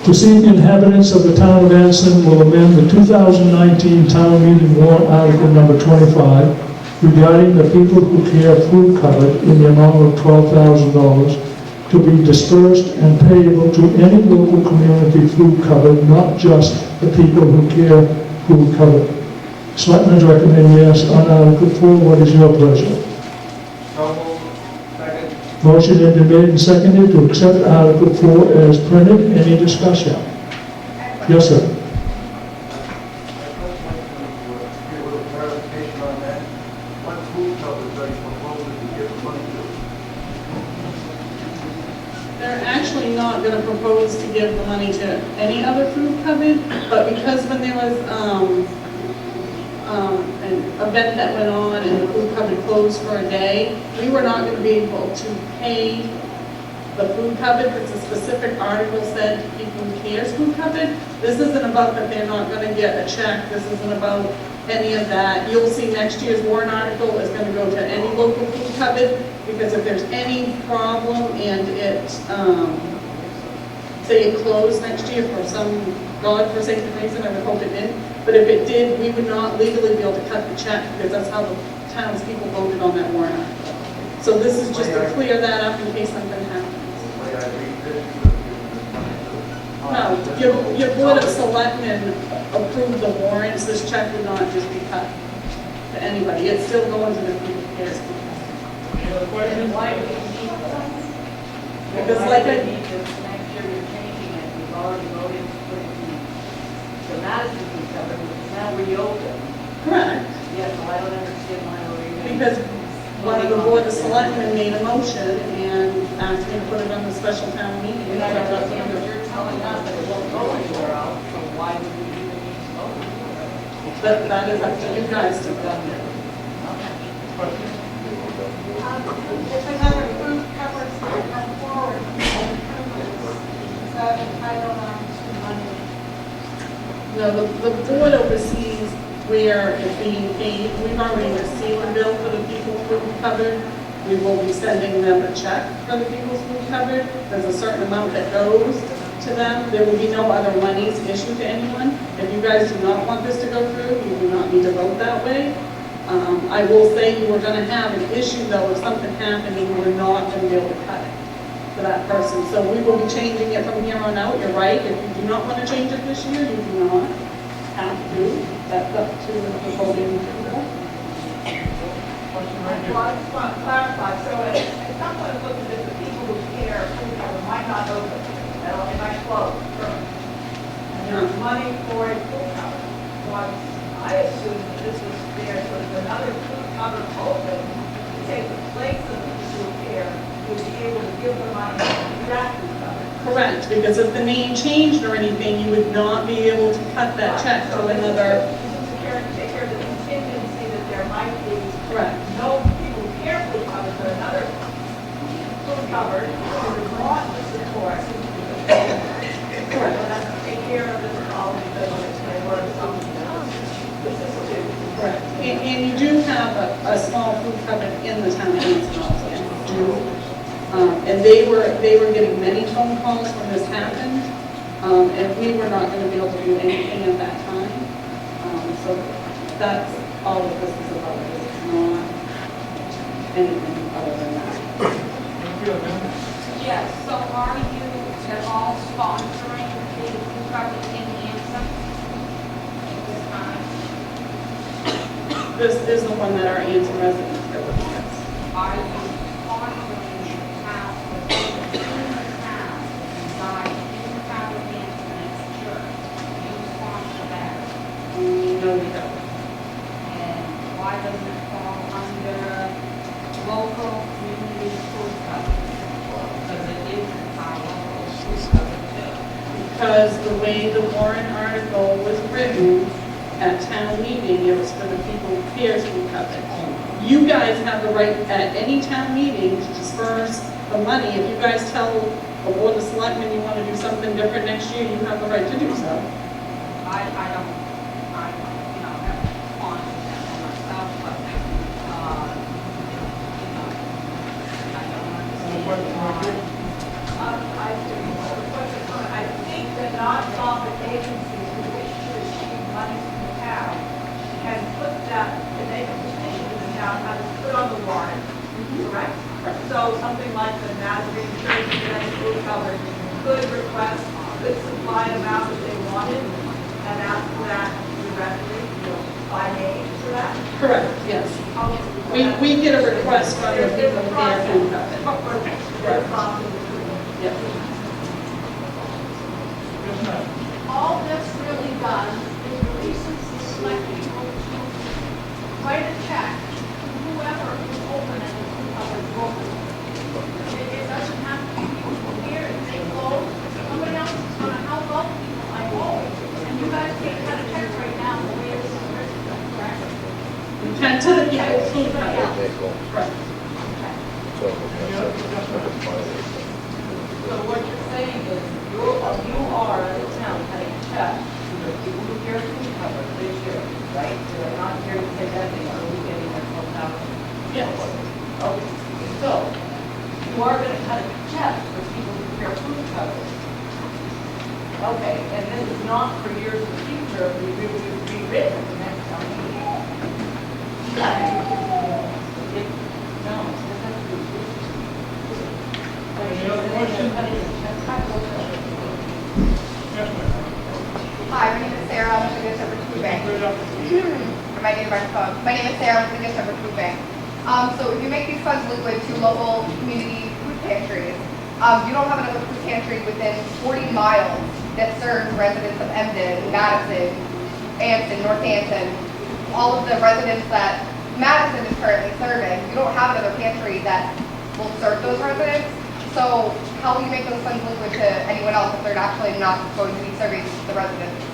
Speaker 3: To see if the inhabitants of the town of Anson will amend the 2019 town meeting warrant article number 25 regarding the people who care food cupboard in the amount of $12,000 to be dispersed and payable to any local community food cupboard, not just the people who care food cupboard. Selectmen recommend yes on Article 4. What is your pleasure? Motion has been made and seconded to accept Article 4 as printed. Any discussion? Yes, sir.
Speaker 13: They're actually not going to propose to give the money to any other food cupboard, but because when there was an event that went on and the food cupboard closed for a day, we were not going to be able to pay the food cupboard. It's a specific article said people who cares food cupboard. This isn't about that they're not going to get a check. This isn't about any of that. You'll see next year's warrant article is going to go to any local food cupboard, because if there's any problem and it, say it closed next year for some godforsaken reason, I would hope it didn't, but if it did, we would not legally be able to cut the check, because that's how the townspeople voted on that warrant article. So this is just to clear that up in case something happens. No, your board of selectmen approved the warrants. This check would not just be cut to anybody. It's still going to the people who cares.
Speaker 21: Any other questions?
Speaker 13: Because like I,
Speaker 14: Next year you're changing it, we've already voted to put it in the Madison food cupboard, which is now reopened.
Speaker 13: correct,
Speaker 14: Yes, so I don't understand why we're even.
Speaker 13: because one of the board of selectmen made a motion and asked me to put it on the special town meeting.
Speaker 14: You're telling us that it won't go anywhere else, so why would we even need to vote?
Speaker 13: That is up to you guys to vote.
Speaker 15: If
Speaker 13: If another food
Speaker 14: that entitled to money?
Speaker 13: No, the board oversees where it's being paid. We've already received a bill for the people's food covered. We will be sending them a check for the people's food covered. There's a certain amount that goes to them. There will be no other monies issued to anyone. If you guys do not want this to go through, you do not need to vote that way. I will say you were going to have an issue though if something happened and you were not going to be able to cut it for that person. So we will be changing it from here on out. You're right. If you do not want to change it this year, you do not have to. That's up to the voting people.
Speaker 14: Well, I just want to clarify, so if someone looks at this, the people who care, who might not know this, it might close, and there's money for a food cover. Well, I assume that this is there, so if another food cover open to take the place of the food care, would be able to give the money to that food cover.
Speaker 13: Correct, because if the name changed or anything, you would not be able to cut that check to another.
Speaker 14: Take care of the contingency that there might be.
Speaker 13: Correct.
Speaker 14: No people who care food cover, but another food cover who would want the support. Correct. But that's to take care of this problem because they were something else.
Speaker 13: Correct. And you do have a small food cover in the town of Anson also. You do. And they were getting many phone calls when this happened. And we were not going to be able to do anything at that time. So that's all of this is about. It's not anything other than that.
Speaker 9: Yes, so are you at all sponsoring the food cover in Anson at this time?
Speaker 13: This is the one that our Anson residents go with. Yes.
Speaker 9: Are you sponsoring the town, the town, by in the town of Anson as a church? Do you sponsor that?
Speaker 13: No, we don't.
Speaker 9: And why doesn't it fall under local community food cover? Because it is our local food cover too.
Speaker 13: Because the way the warrant article was written at town meeting, it was for the people who cares food cover. You guys have the right at any town meeting to disperse the money. If you guys tell a board of selectmen you want to do something different next year, you have the right to do so.
Speaker 9: I don't, you know, have sponsored that for myself, but, I don't understand why.
Speaker 14: I think that non-profit agencies who wish to receive money from the town can put that, and they can petition to the town, how to put on the warrant, correct? So something like the Nazarene Church and food cover could request, could supply an amount that they wanted, and ask for that directly, by name for that?
Speaker 13: Correct, yes. We get a request from the people who care food cover. Yep.
Speaker 14: All this really does is releases the select people to write a check to whoever is opening the food cover open. It doesn't have to be people here, if they close, somebody else is gonna help out people, I hope. And you guys can't cut a check right now the way this is written, correct?
Speaker 13: We can to the people food cover. Correct.
Speaker 14: So what you're saying is, you are, the town, cutting a check to the people who care food cover this year, right? They're not here to say that they are getting their $12,000.
Speaker 13: Yes.
Speaker 14: Okay, so, you are gonna cut a check for people who care food cover. Okay, and this is not for years in the future, we will be rewritten the next time. No, it doesn't have to be.
Speaker 3: Any other questions?
Speaker 2: Hi, my name is Sarah. I'm with the Good Shepherd Food Bank. My name is Sarah. I'm with the Good Shepherd Food Bank. So if you make these funds liquid to local community food pantries, you don't have another food pantry within 40 miles that serves residents of Emden, Madison, Anson, North Anson, all of the residents that Madison is currently serving. You don't have another pantry that will serve those residents. So how will you make those funds liquid to anyone else if they're actually not going to be serving the residents?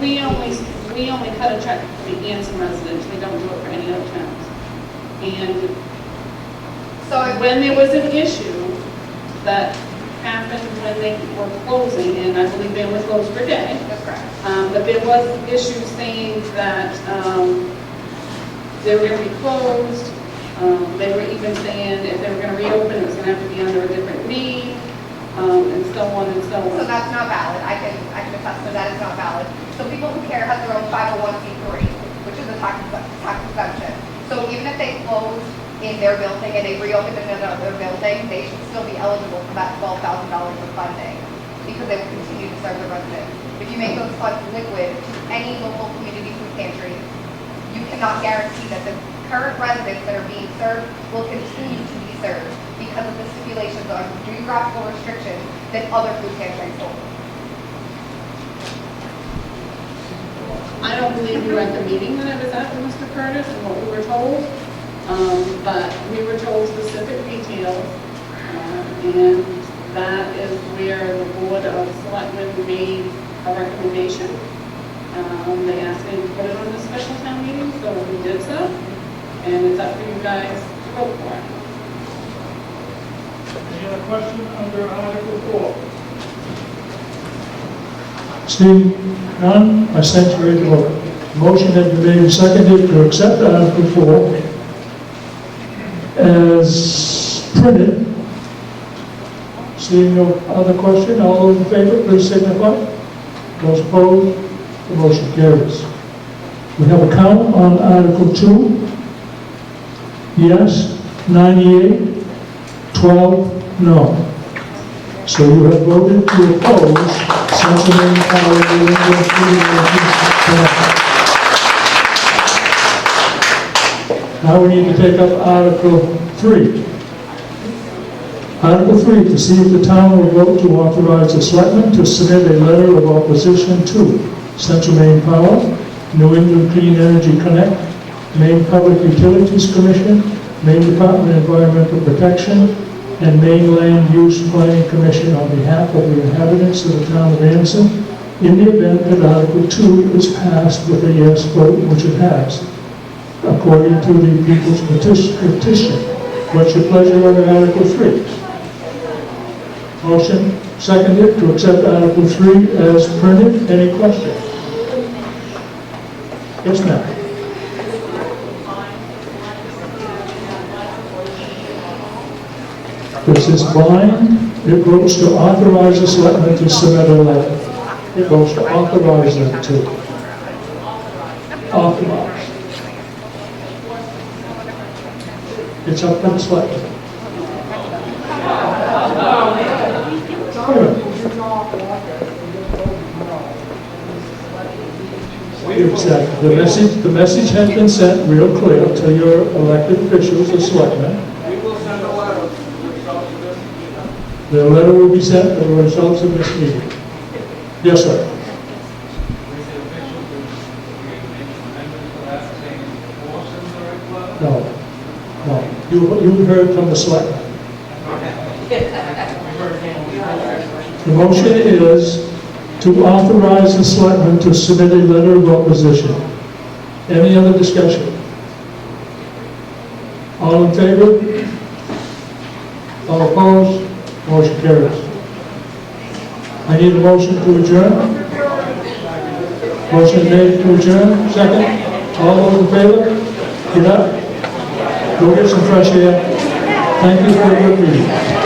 Speaker 13: We only cut a check for the Anson residents. We don't do it for any other towns. And
Speaker 2: so
Speaker 13: when there was an issue that happened when they were closing, and I believe they were closed for a day.
Speaker 2: That's correct.
Speaker 13: But there was issues saying that they were going to be closed. They were even saying if they were going to reopen, it was going to have to be under a different name, and so on and so
Speaker 2: So
Speaker 13: on.
Speaker 2: that's not valid. I can attest to that. It's not valid. So People Who Care has their own 501c3, which is a tax exemption. So even if they close in their building and they reopen in another building, they should still be eligible for that $12,000 of funding because they will continue to serve the residents. If you make those funds liquid to any local community food pantry, you cannot guarantee that the current residents that are being served will continue to be served because of the stipulations on geographical restrictions that other food pantries hold.
Speaker 13: I don't believe you were at the meeting that I was at with Mr. Curtis and what we were told, but we were told specific details, and that is where the Board of Selectmen made a recommendation. They asked me to put it on the special town meeting, so we did so, and it's up for you guys to vote for it.
Speaker 3: Any other question under Article 4? Steve, none? I sent you ready to vote. Motion has been made and seconded to accept Article 4 as printed. Seeing no other question, all those in favor, please signify. Those opposed, the motion carries. We have a count on Article 2. Yes, 98, 12, no. So you have voted to oppose Central Maine Power New England Clean Energy. Now we need to take up Article 3. Article 3, to see if the town will vote to authorize the selectmen to submit a letter of opposition to Central Maine Power, New England Clean Energy Connect, Maine Public Utilities Commission, Maine Department of Environmental Protection, and Maine Land Use Planning Commission on behalf of the inhabitants of the town of Anson, in the event that Article 2 is passed with a yes vote, which it has, according to the people's petition. What's your pleasure under Article 3? Motion seconded to accept Article 3 as printed. Any questions? Yes, ma'am. This is blind. It votes to authorize the selectmen to submit a letter. It votes to authorize them to. Authorize. It's up to the selectmen. The message has been sent real clear to your elected officials, the selectmen.
Speaker 4: We will send a letter.
Speaker 3: The letter will be sent for the results of this meeting. Yes, sir. No. You heard from the selectmen. The motion is to authorize the selectmen to submit a letter of opposition. Any other discussion? All in favor? All opposed? Motion carries. I need a motion to adjourn. Motion made to adjourn. Second. All those in favor? Get up. Go get some fresh air. Thank you for a good meeting.